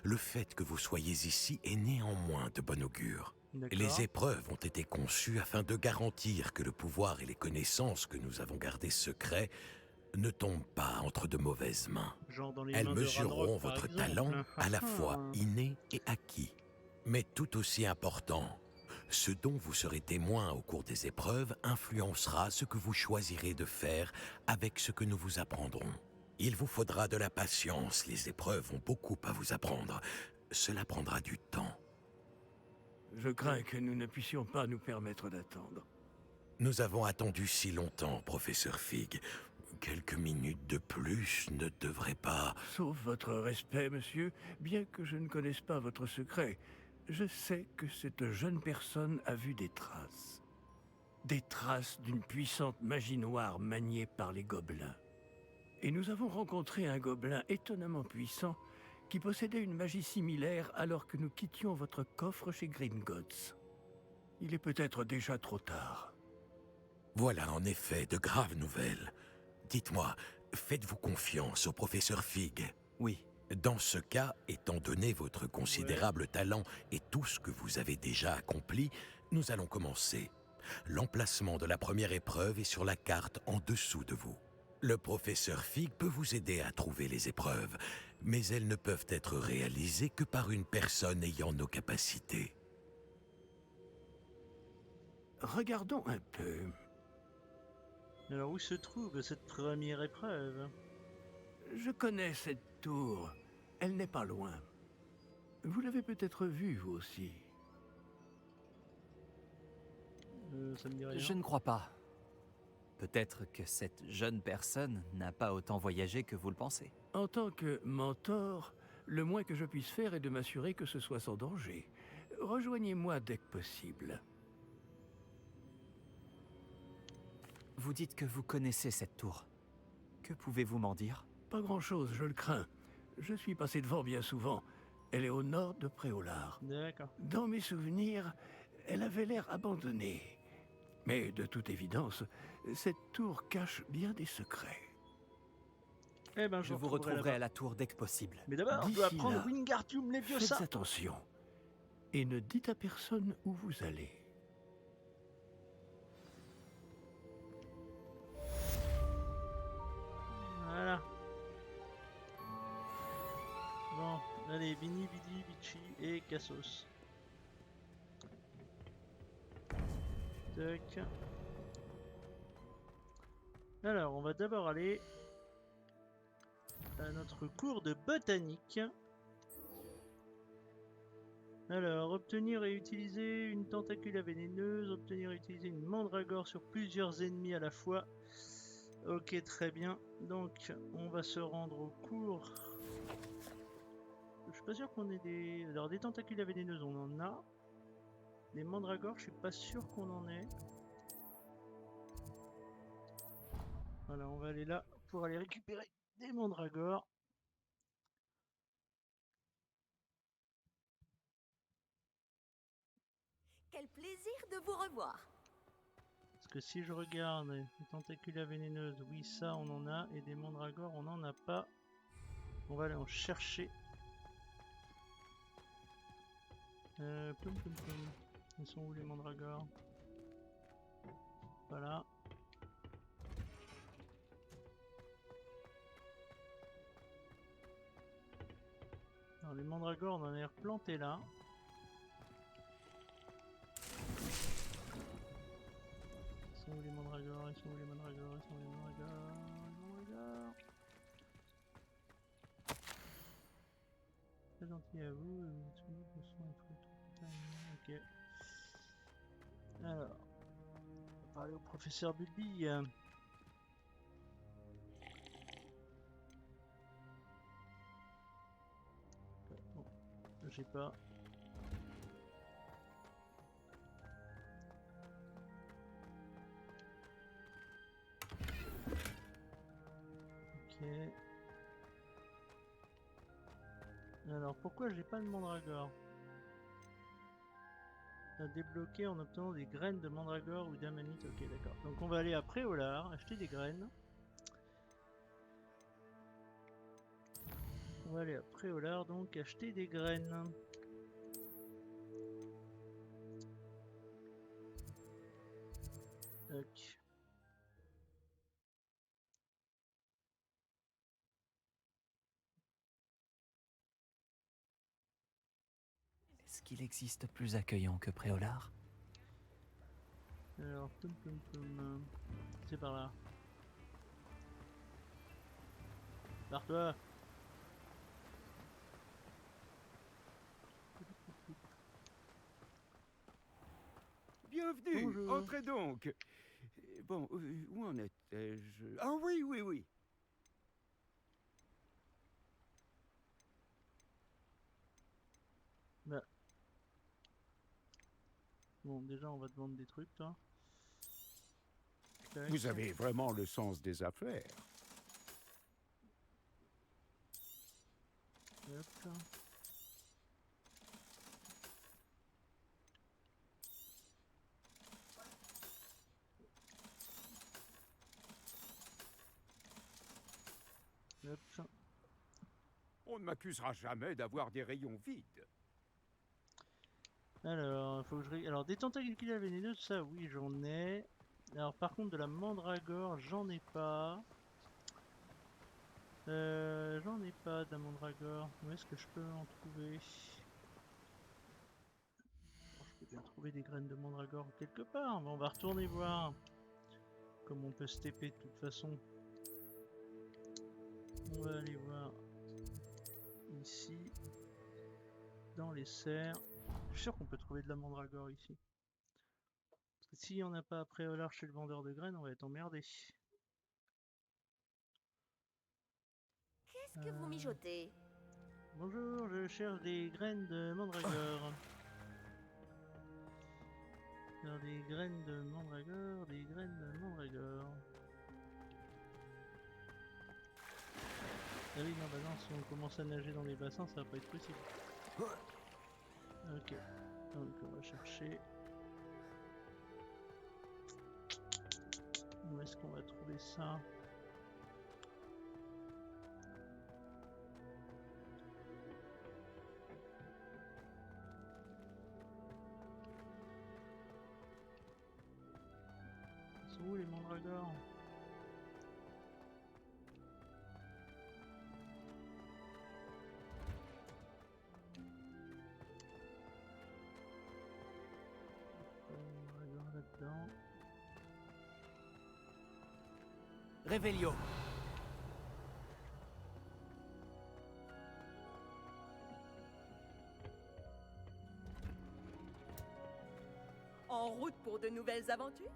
Le fait que vous soyez ici est néanmoins de bon augure.
D'accord.
Les épreuves ont été conçues afin de garantir que le pouvoir et les connaissances que nous avons gardées secrets ne tombent pas entre de mauvaises mains.
Genre dans les
Elles
mains de
mesureront
Radrock, par
votre
exemple.
talent à la fois inné et acquis. Mais tout aussi important, ce dont vous serez témoin au cours des épreuves influencera ce que vous choisirez de faire avec ce que nous vous apprendrons. Il vous faudra de la patience, les épreuves ont beaucoup à vous apprendre. Cela prendra du temps.
Je crains que nous ne puissions pas nous permettre d'attendre.
Nous avons attendu si longtemps, professeur Fig. Quelques minutes de plus ne devraient pas...
Sauf votre respect, monsieur, bien que je ne connaisse pas votre secret, je sais que cette jeune personne a vu des traces. Des traces d'une puissante magie noire maniée par les gobelins. Et nous avons rencontré un gobelin étonnamment puissant qui possédait une magie similaire alors que nous quittions votre coffre chez Gringotts. Il est peut-être déjà trop tard.
Voilà en effet de graves nouvelles. Dites-moi, faites-vous confiance au professeur Fig?
Oui.
Dans ce cas, étant donné votre considérable talent et tout ce que vous avez déjà accompli, nous allons commencer. L'emplacement de la première épreuve est sur la carte en dessous de vous. Le professeur Fig peut vous aider à trouver les épreuves, mais elles ne peuvent être réalisées que par une personne ayant nos capacités.
Regardons un peu.
Alors où se trouve cette première épreuve?
Je connais cette tour. Elle n'est pas loin. Vous l'avez peut-être vue, vous aussi.
Ça me dit rien.
Je ne crois pas. Peut-être que cette jeune personne n'a pas autant voyagé que vous le pensez.
En tant que mentor, le moins que je puisse faire est de m'assurer que ce soit sans danger. Rejoignez-moi dès que possible.
Vous dites que vous connaissez cette tour. Que pouvez-vous m'en dire?
Pas grand-chose, je le crains. Je suis passé devant bien souvent. Elle est au nord de Préolard.
D'accord.
Dans mes souvenirs, elle avait l'air abandonnée. Mais de toute évidence, cette tour cache bien des secrets.
Eh ben,
Je vous retrouverai à la tour dès que possible.
Mais d'abord, on
D'ici
doit prendre
là,
Wingardium
Faites
Leviosa.
attention. Et ne dites à personne où vous allez.
Voilà. Bon, allez, Bini, Bidi, Bichi et Cassos. Tac. Alors, on va d'abord aller à notre cours de botanique. Alors, obtenir et utiliser une tentacula vénéneuse, obtenir et utiliser une mandragore sur plusieurs ennemis à la fois. Ok, très bien. Donc, on va se rendre au cours. Je suis pas sûr qu'on ait des... Alors, des tentacules vénéneuses, on en a. Des mandragores, je suis pas sûr qu'on en ait. Voilà, on va aller là pour aller récupérer des mandragores.
Quel plaisir de vous revoir.
Parce que si je regarde les tentacules vénéneuses, oui, ça on en a. Et des mandragores, on n'en a pas. On va aller en chercher. Poum, poum, poum. Ils sont où les mandragores? Voilà. Alors les mandragores, on en a replanté là. Ils sont où les mandragores? Ils sont où les mandragores? Ils sont où les mandragores? Les mandragores. Très gentil à vous. Ok. Alors, parler au professeur Bulby. Bon, j'ai pas. Ok. Alors pourquoi j'ai pas de mandragore? À débloquer en obtenant des graines de mandragore ou d'amanite. Ok, d'accord. Donc on va aller à Préolard, acheter des graines. On va aller à Préolard, donc acheter des graines. Tac.
Est-ce qu'il existe plus accueillant que Préolard?
Alors, c'est par là. Par toi.
Bienvenue,
bonjour.
entrez donc. Bon, où en étais-je? Ah oui, oui, oui.
Bah. Bon, déjà, on va te vendre des trucs, toi. Tac.
Vous avez vraiment le sens des affaires.
Hop. Hop.
On ne m'accusera jamais d'avoir des rayons vides.
Alors, faut que je... Alors, des tentacules vénéneux, ça, oui, j'en ai. Alors, par contre, de la mandragore, j'en ai pas. J'en ai pas de la mandragore. Où est-ce que je peux en trouver? Bon, je peux bien trouver des graines de mandragore quelque part, mais on va retourner voir. Comme on peut se TP de toute façon. On va aller voir ici. Dans les serres. Je suis sûr qu'on peut trouver de la mandragore ici. Parce que s'il n'y en a pas après au large chez le vendeur de graines, on va être emmerdé.
Qu'est-ce que vous mijotez?
Bonjour, je cherche des graines de mandragore. Alors, des graines de mandragore, des graines de mandragore. Ah oui, non, bah non, si on commence à nager dans les bassins, ça va pas être possible. Ok, donc on va chercher. Où est-ce qu'on va trouver ça? Ils sont où les mandragores? Mandragore là-dedans.
Révélio.
En route pour de nouvelles aventures?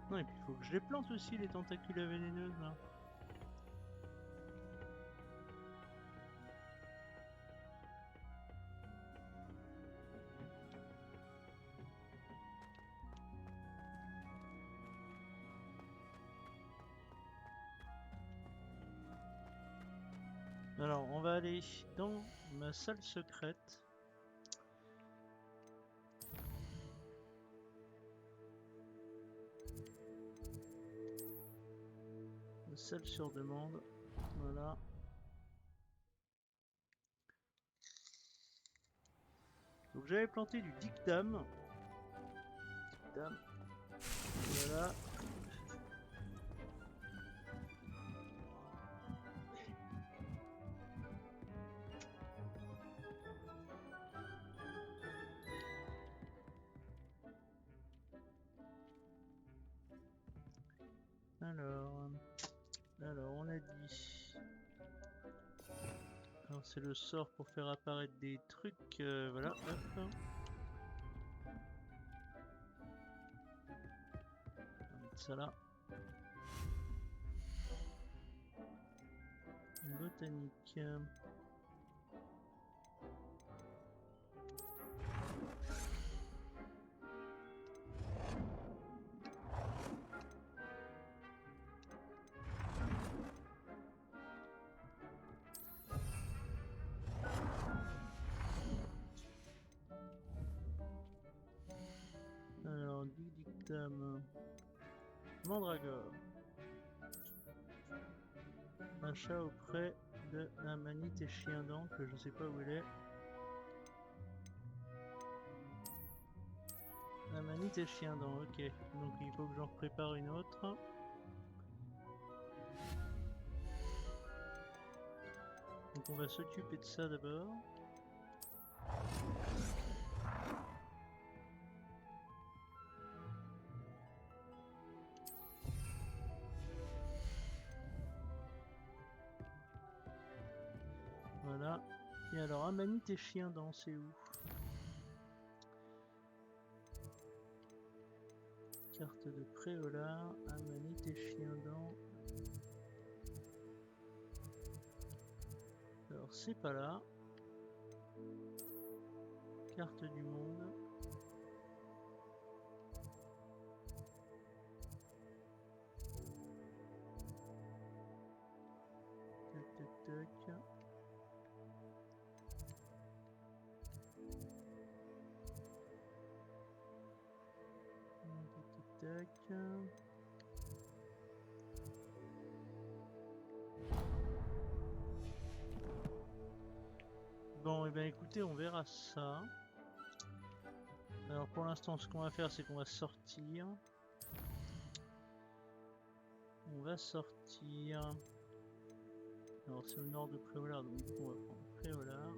Non, et puis il faut que je les plante aussi, les tentacules vénéneuses là. Alors, on va aller dans ma salle secrète. Salle sur demande, voilà. Donc j'avais planté du dictam. Dictam. Voilà. Alors on a dit. Alors c'est le sort pour faire apparaître des trucs, voilà, hop. On va mettre ça là. Botanique. Alors, du dictum. Mandragore. Achat auprès de la manite et chien dent que je sais pas où elle est. La manite et chien dent, ok. Donc il faut que j'en prépare une autre. Donc on va s'occuper de ça d'abord. Voilà. Et alors, amanite et chien dent, c'est où? Carte de Préolard, amanite et chien dent. Alors, c'est pas là. Carte du monde. Tac, tac, tac. Tac. Bon, et bien écoutez, on verra ça. Alors pour l'instant, ce qu'on va faire, c'est qu'on va sortir. On va sortir. Alors c'est au nord de Préolard, donc on va prendre Préolard.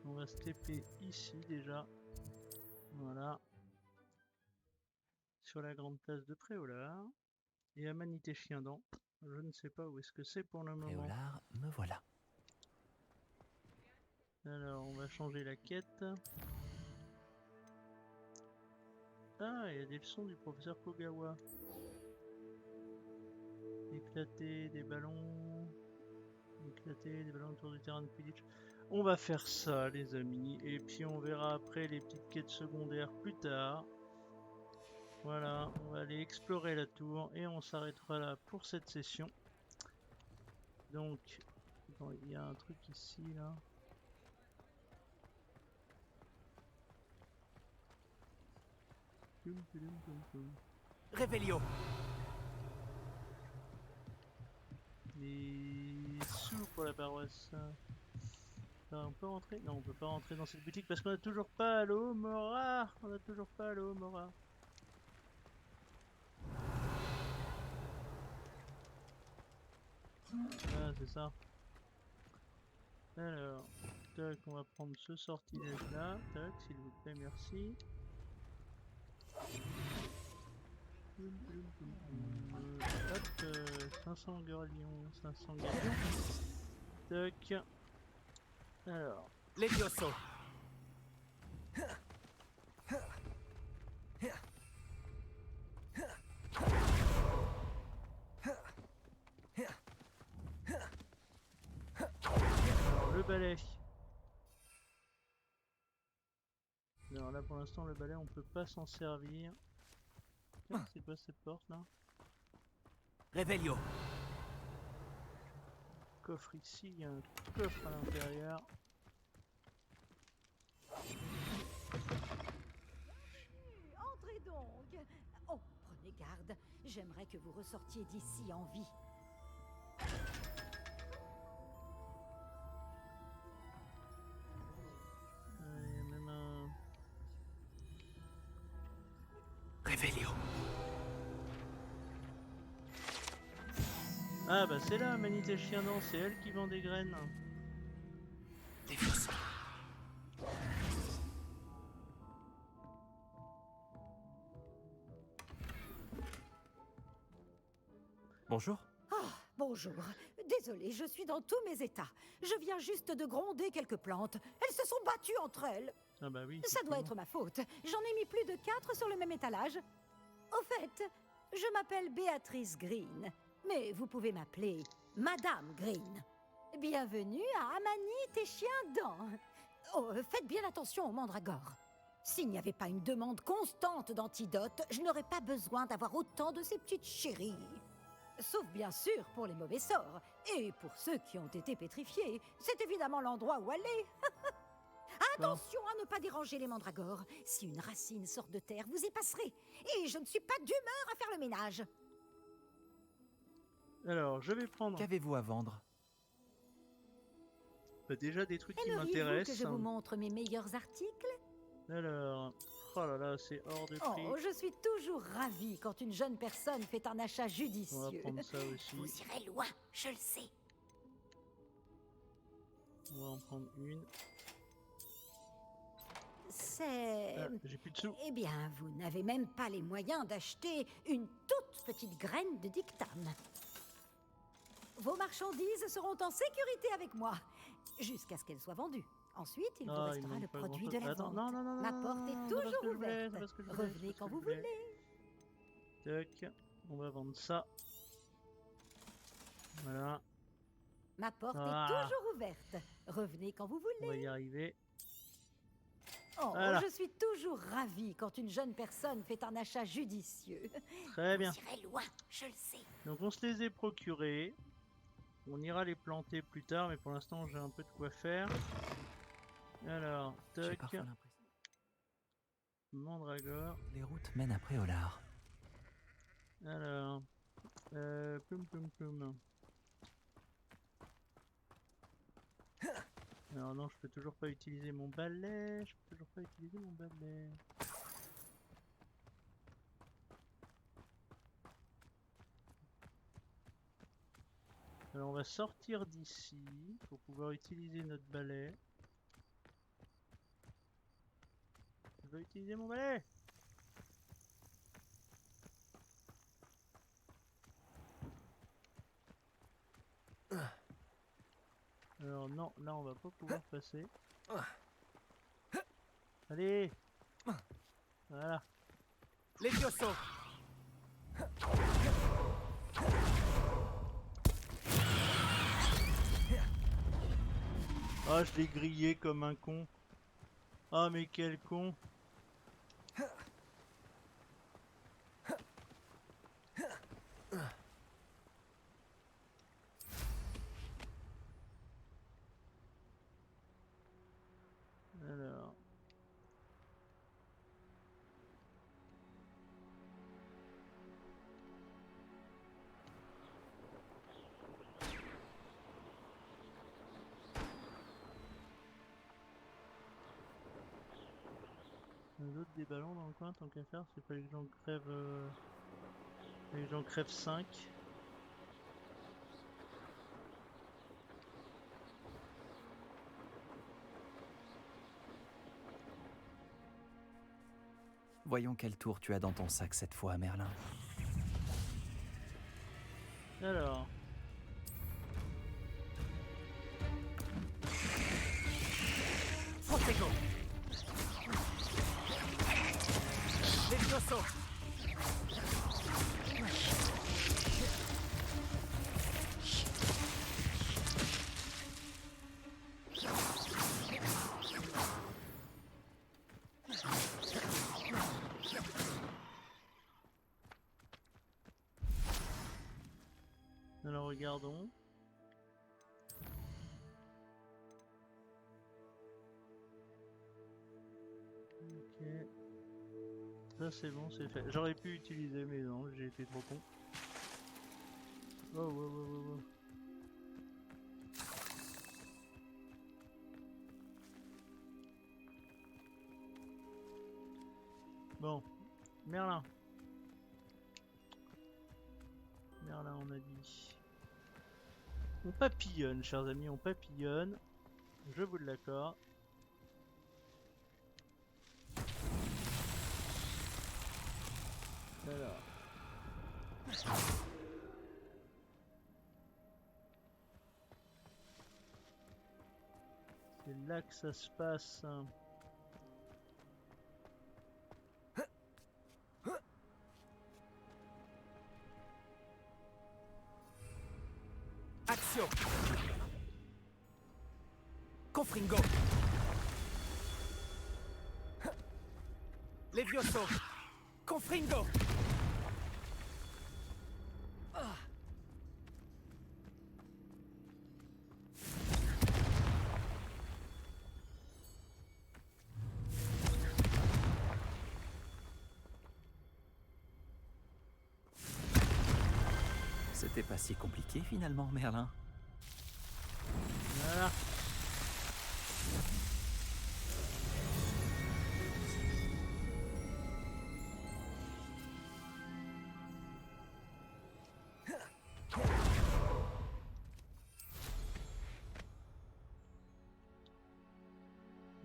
On va se TP ici déjà. Voilà. Sur la grande place de Préolard. Et amanite et chien dent. Je ne sais pas où est-ce que c'est pour le moment.
Préolard, me voilà.
Alors, on va changer la quête. Ah, il y a des leçons du professeur Kogawa. Éclater des ballons. Éclater des ballons autour du terrain de Quidditch. On va faire ça, les amis. Et puis, on verra après les petites quêtes secondaires plus tard. Voilà, on va aller explorer la tour et on s'arrêtera là pour cette session. Donc, bon, il y a un truc ici, là.
Révélio.
Les sous pour la paroisse. On peut rentrer? Non, on peut pas rentrer dans cette boutique parce qu'on a toujours pas l'eau Mora. On a toujours pas l'eau Mora. Ah, c'est ça. Alors, tac, on va prendre ce sortilège là. Tac, s'il vous plaît, merci. Hop, 500 galions, 500 galions. Tac. Alors.
Levioso.
Alors, le balai. Alors là pour l'instant le balai on peut pas s'en servir. C'est quoi cette porte là?
Révélio.
Coffre ici, il y a un coffre à l'intérieur.
Entrez donc. Oh, prenez garde. J'aimerais que vous ressortiez d'ici en vie.
Il y a même un...
Révélio.
Ah bah c'est là, Manité Chien Dent, c'est elle qui vend des graines.
Levioso.
Bonjour.
Ah, bonjour. Désolée, je suis dans tous mes états. Je viens juste de gronder quelques plantes. Elles se sont battues entre elles.
Ah bah oui.
Ça doit être ma faute. J'en ai mis plus de 4 sur le même étalage. Au fait, je m'appelle Béatrice Green, mais vous pouvez m'appeler Madame Green. Bienvenue à Amanite et Chien Dent. Oh, faites bien attention aux mandragores. S'il n'y avait pas une demande constante d'antidotes, je n'aurais pas besoin d'avoir autant de ces petites chéries. Sauf bien sûr pour les mauvais sorts. Et pour ceux qui ont été pétrifiés, c'est évidemment l'endroit où aller. Attention à ne pas déranger les mandragores. Si une racine sort de terre, vous y passerez. Et je ne suis pas d'humeur à faire le ménage.
Alors, je vais prendre...
Qu'avez-vous à vendre?
Bah, déjà des trucs qui
Aimeriez-vous
m'intéressent.
que je vous montre mes meilleurs articles?
Alors... Oh là là, c'est hors de prix.
Oh, je suis toujours ravie quand une jeune personne fait un achat judicieux.
On va prendre ça aussi.
Vous irez loin, je le sais.
On va en prendre une.
C'est...
Ah, j'ai plus de sous.
Eh bien, vous n'avez même pas les moyens d'acheter une toute petite graine de dictame. Vos marchandises seront en sécurité avec moi, jusqu'à ce qu'elles soient vendues. Ensuite, il vous restera le produit de la vente.
Non,
Ma porte est toujours ouverte. Revenez quand vous voulez.
Tac, on va vendre ça. Voilà.
Ma porte est toujours ouverte. Revenez quand vous voulez.
On va y arriver.
Oh,
Voilà.
je suis toujours ravie quand une jeune personne fait un achat judicieux.
Très bien.
Vous irez loin, je le sais.
Donc on se les est procurés. On ira les planter plus tard, mais pour l'instant j'ai un peu de quoi faire. Alors,
J'ai
tac.
parfois l'impression.
Mandragore.
Les routes mènent à Préolard.
Alors, plum. Alors non, je peux toujours pas utiliser mon balai. Alors on va sortir d'ici pour pouvoir utiliser notre balai. Je veux utiliser mon balai. Alors non, là on va pas pouvoir passer. Allez. Voilà.
Levioso.
Ah, je l'ai grillé comme un con. Ah, mais quel con. Alors. D'autres des ballons dans le coin, tant qu'à faire, c'est pas les gens crèvent. Les gens crèvent 5.
Voyons quel tour tu as dans ton sac cette fois, Merlin.
Alors.
Protego. Levioso.
Alors regardons. Ok. Ça c'est bon, c'est fait. J'aurais pu utiliser mais non, j'ai été trop con. Oh. Bon, Merlin. Merlin, on a dit. On papillonne, chers amis, on papillonne. Je vous l'accorde. Alors. C'est là que ça se passe.
Action! Confringo! Levioso! Confringo! C'était pas si compliqué finalement, Merlin.
Voilà.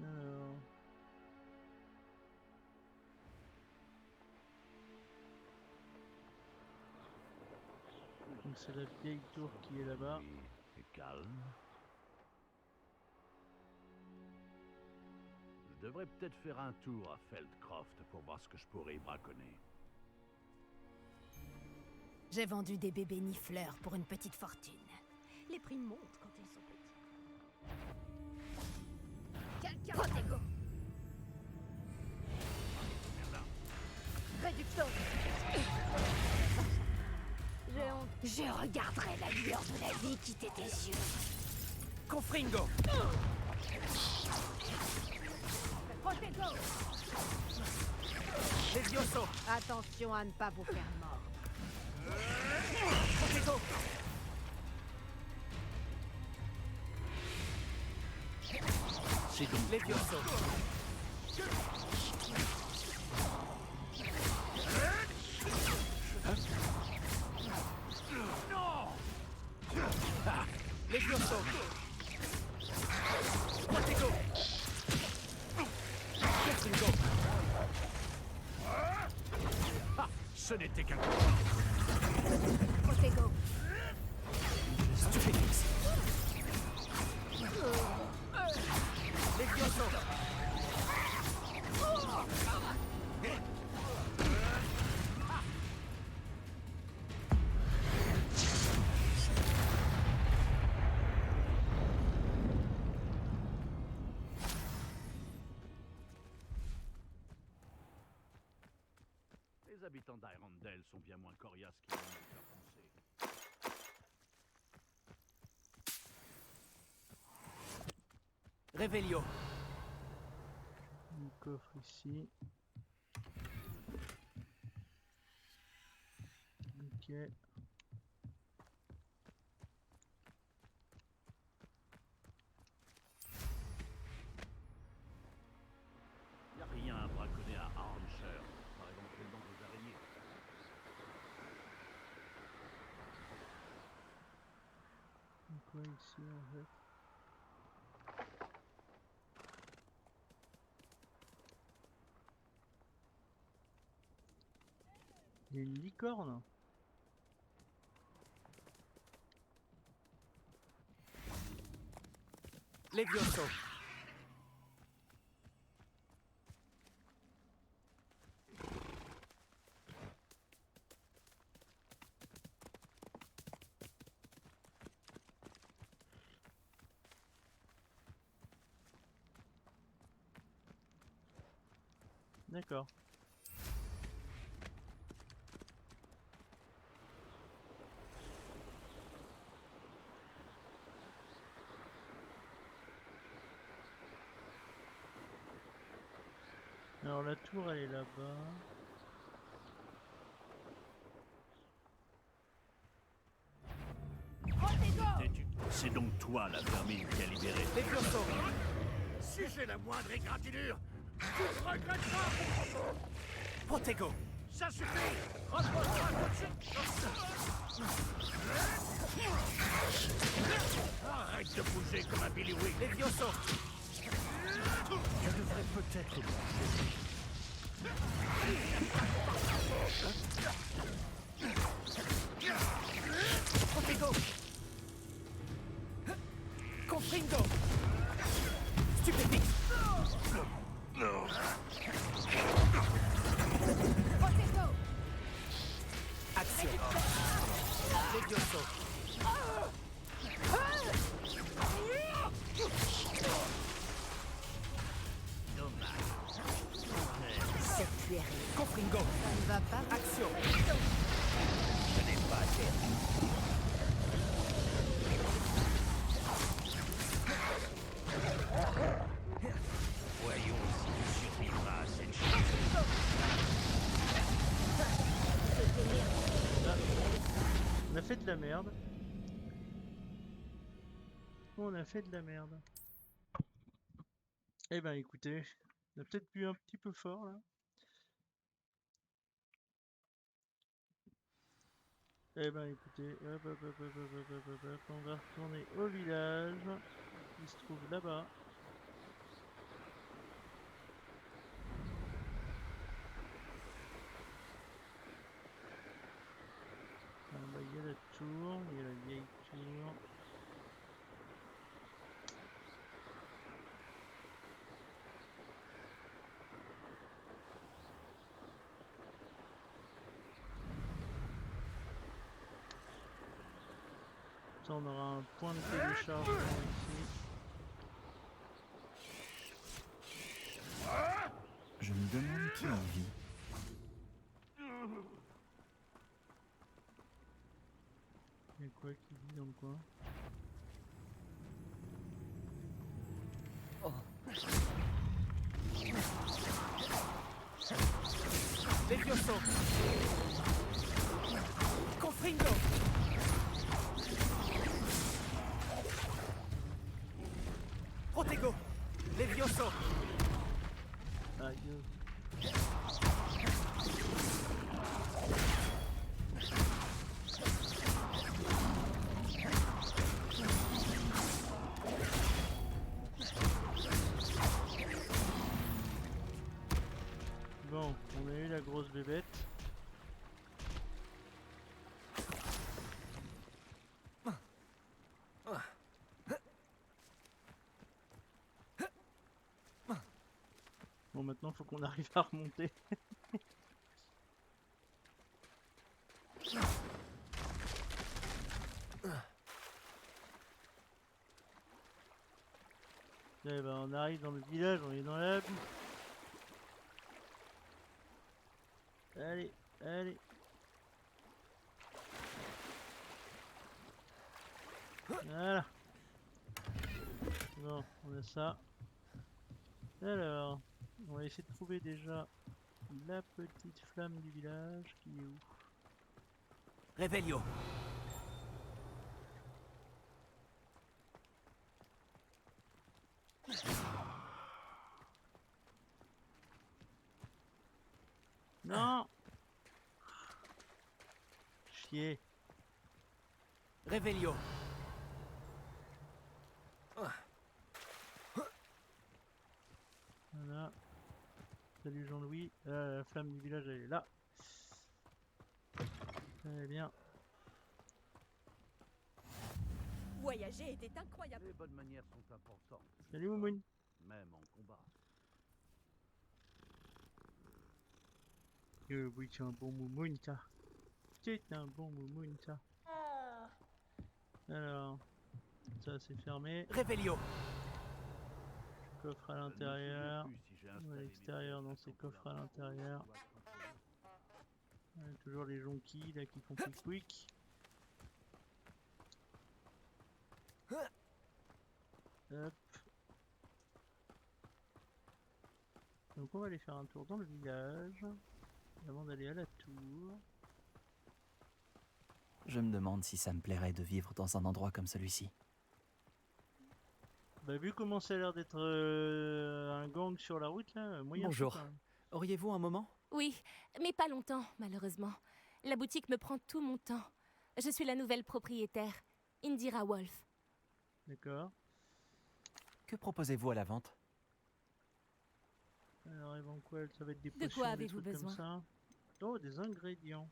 Alors. Donc c'est la vieille tour qui est là-bas.
Et calme. Je devrais peut-être faire un tour à Feldcroft pour voir ce que je pourrais y braconner.
J'ai vendu des bébés nifleurs pour une petite fortune. Les prix montent quand ils sont petits. Protego! Réducto! J'ai honte. Je regarderai la lueur de la vie quitter tes yeux.
Confringo!
Protego!
Levioso!
Attention à ne pas vous faire mort.
Protego!
C'est donc
Levioso! Levioso! Protego! Confringo!
Ah, ce n'était qu'un coup.
Protego!
Stupéfix! Levioso!
Les habitants d'Irondale sont bien moins coriaces qu'ils vont nous faire penser.
Revelio!
Un coffre ici. Ok.
Y a rien à braconner à Arnshire, par éventuellement des araignées.
Quoi ici en fait? Les licornes?
Levioso!
D'accord. Alors la tour elle est là-bas.
C'est donc toi la vermine qui a libéré.
Levioso!
Si j'ai la moindre égratignure, tu ne regretteras.
Protego!
Ça suffit. Repose-toi tout de suite. Arrête de bouger comme un Billy Wig.
Levioso!
Je devrais peut-être
Protego! Confringo!
Cette cuillère.
Confringo.
Ça ne va pas.
Action.
Je n'ai pas terminé. Voyons si tu survivras à cette chute.
On a fait de la merde. On a fait de la merde. Eh ben écoutez, on a peut-être pu un petit peu fort là. Eh ben écoutez, hop, hop, hop, hop, hop, hop, hop, hop, hop, on va retourner au village qui se trouve là-bas. Ah, bah, il y a la tour, il y a la vieille tour. Ça, on aura un point de téléchargement ici.
Je me demande qui en vit.
Il y a quoi qui vit dans le coin?
Levioso. Confringo. Protego. Levioso.
Aïe. Bon, on a eu la grosse bébête. Bon, maintenant faut qu'on arrive à remonter. Eh ben, on arrive dans le village, on est dans la boue. Allez, allez. Voilà. Bon, on a ça. Alors, on va essayer de trouver déjà la petite flamme du village qui est où?
Revelio.
Non! Chier.
Revelio.
Voilà. Salut Jean-Louis. La flamme du village, elle est là. Très bien.
Voyager était incroyable.
Les bonnes manières sont importantes.
Salut Moumoun.
Même en combat.
Oui, c'est un bon Moumoun, ça. C'est un bon Moumoun, ça. Alors, ça c'est fermé.
Revelio.
Coffre à l'intérieur. Ou à l'extérieur, dans ces coffres à l'intérieur. Toujours les jonquilles là qui font quick quick. Hop. Donc on va aller faire un tour dans le village avant d'aller à la tour.
Je me demande si ça me plairait de vivre dans un endroit comme celui-ci.
Bah vu comment ça a l'air d'être un gang sur la route là, moyen.
Bonjour.
chaud, quand même.
Auriez-vous un moment?
Oui, mais pas longtemps, malheureusement. La boutique me prend tout mon temps. Je suis la nouvelle propriétaire, Indira Wolf.
D'accord.
Que proposez-vous à la vente?
Alors Evanquel, ça va être des
De
potions,
quoi
des
avez-vous
trucs
besoin?
comme ça. Oh, des ingrédients.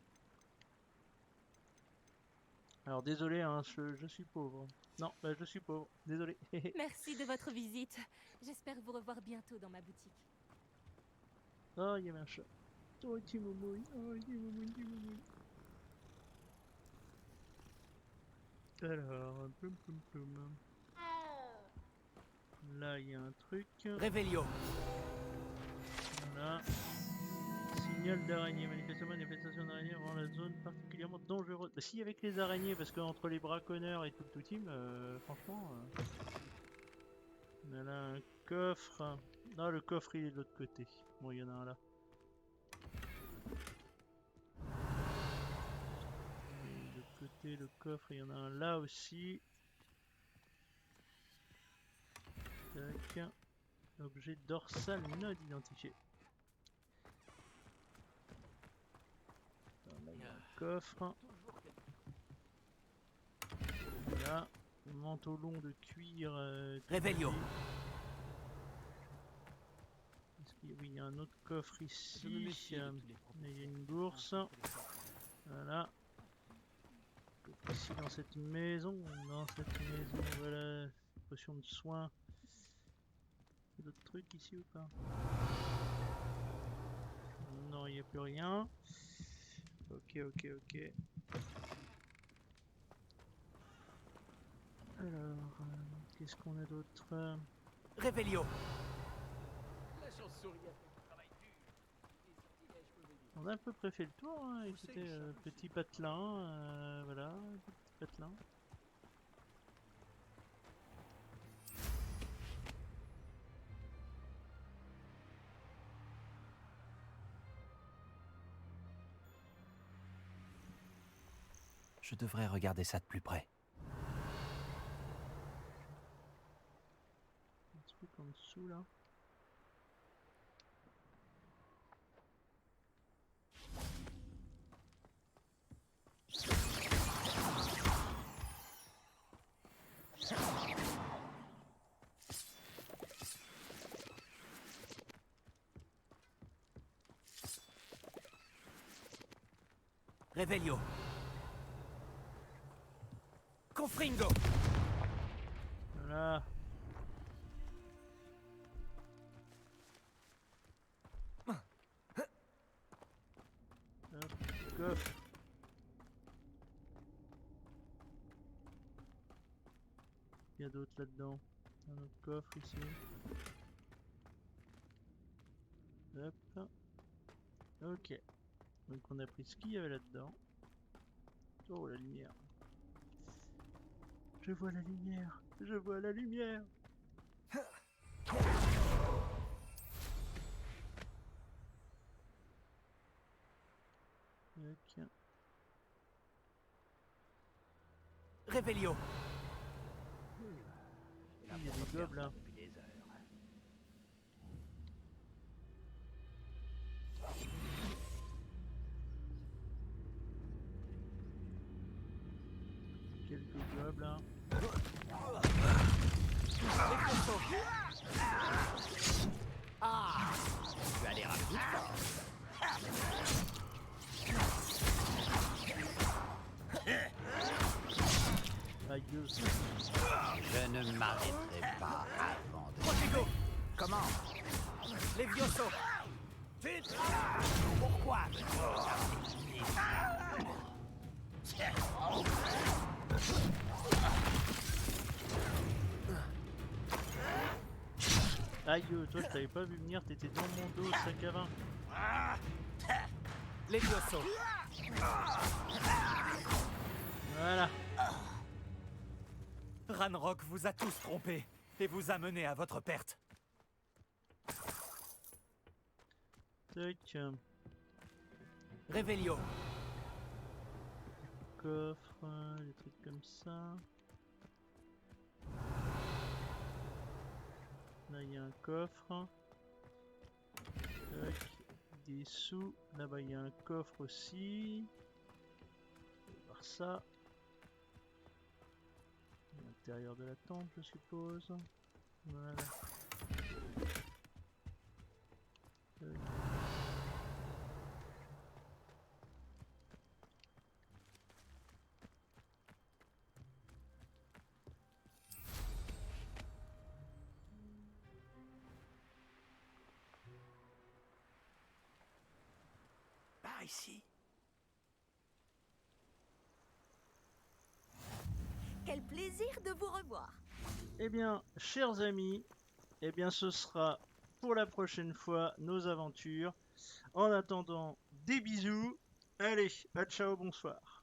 Alors désolé, hein, je suis pauvre. Non, bah, je suis pauvre, désolé.
Merci de votre visite. J'espère vous revoir bientôt dans ma boutique.
Oh, il y avait un chat. Oh, petit moumoun, oh, petit moumoun, petit moumoun. Alors, ploum ploum ploum. Là, il y a un truc.
Révélio.
Voilà. Signal d'araignée. Manifestation d'araignée rend la zone particulièrement dangereuse. Bah, si, avec les araignées, parce qu'entre les braconneurs et tout le tout-team, franchement. On a là un coffre. Non, le coffre il est de l'autre côté. Bon, il y en a un là. Et de l'autre côté, le coffre, il y en a un là aussi. Tac. Objet dorsal non identifié. Là, il y a un coffre. Voilà. Manteau long de cuir.
Révélio.
Oui, il y a un autre coffre ici. Il y a une bourse. Voilà. Ici dans cette maison. Voilà. Potion de soin. D'autres trucs ici ou pas? Non, il n'y a plus rien. Ok. Alors, qu'est-ce qu'on a d'autre?
Révélio.
On a à peu près fait le tour, hein. Écoutez, petit patelin, voilà, petit patelin.
Je devrais regarder ça de plus près.
Un truc en dessous là.
Révélio. Confringo.
Voilà. Hop, coffre. Il y a d'autres là-dedans. Un autre coffre ici. Hop. Ok. Donc on a pris ce qu'il y avait là-dedans. Oh la lumière. Je vois la lumière. Je vois la lumière. Ok.
Révélio.
Il y a des gobelins. Quelques gobelins.
Ah, tu as l'air un peu
Aïe.
Je ne m'arrêterai pas avant de...
Protego.
Comment?
Levioso. Vite. Pourquoi?
Aïe, toi je t'avais pas vu venir, t'étais dans mon dos, sac à vin.
Levioso.
Voilà.
Ranrock vous a tous trompés et vous a mené à votre perte.
Tac.
Révélio.
Coffre, des trucs comme ça. Là il y a un coffre. Tac. Des sous. Là-bas il y a un coffre aussi. On va voir ça. À l'intérieur de la tente, je suppose. Voilà. Tac.
Par ici.
Quel plaisir de vous revoir.
Eh bien, chers amis, eh bien ce sera pour la prochaine fois nos aventures. En attendant, des bisous. Allez, à ciao, bonsoir.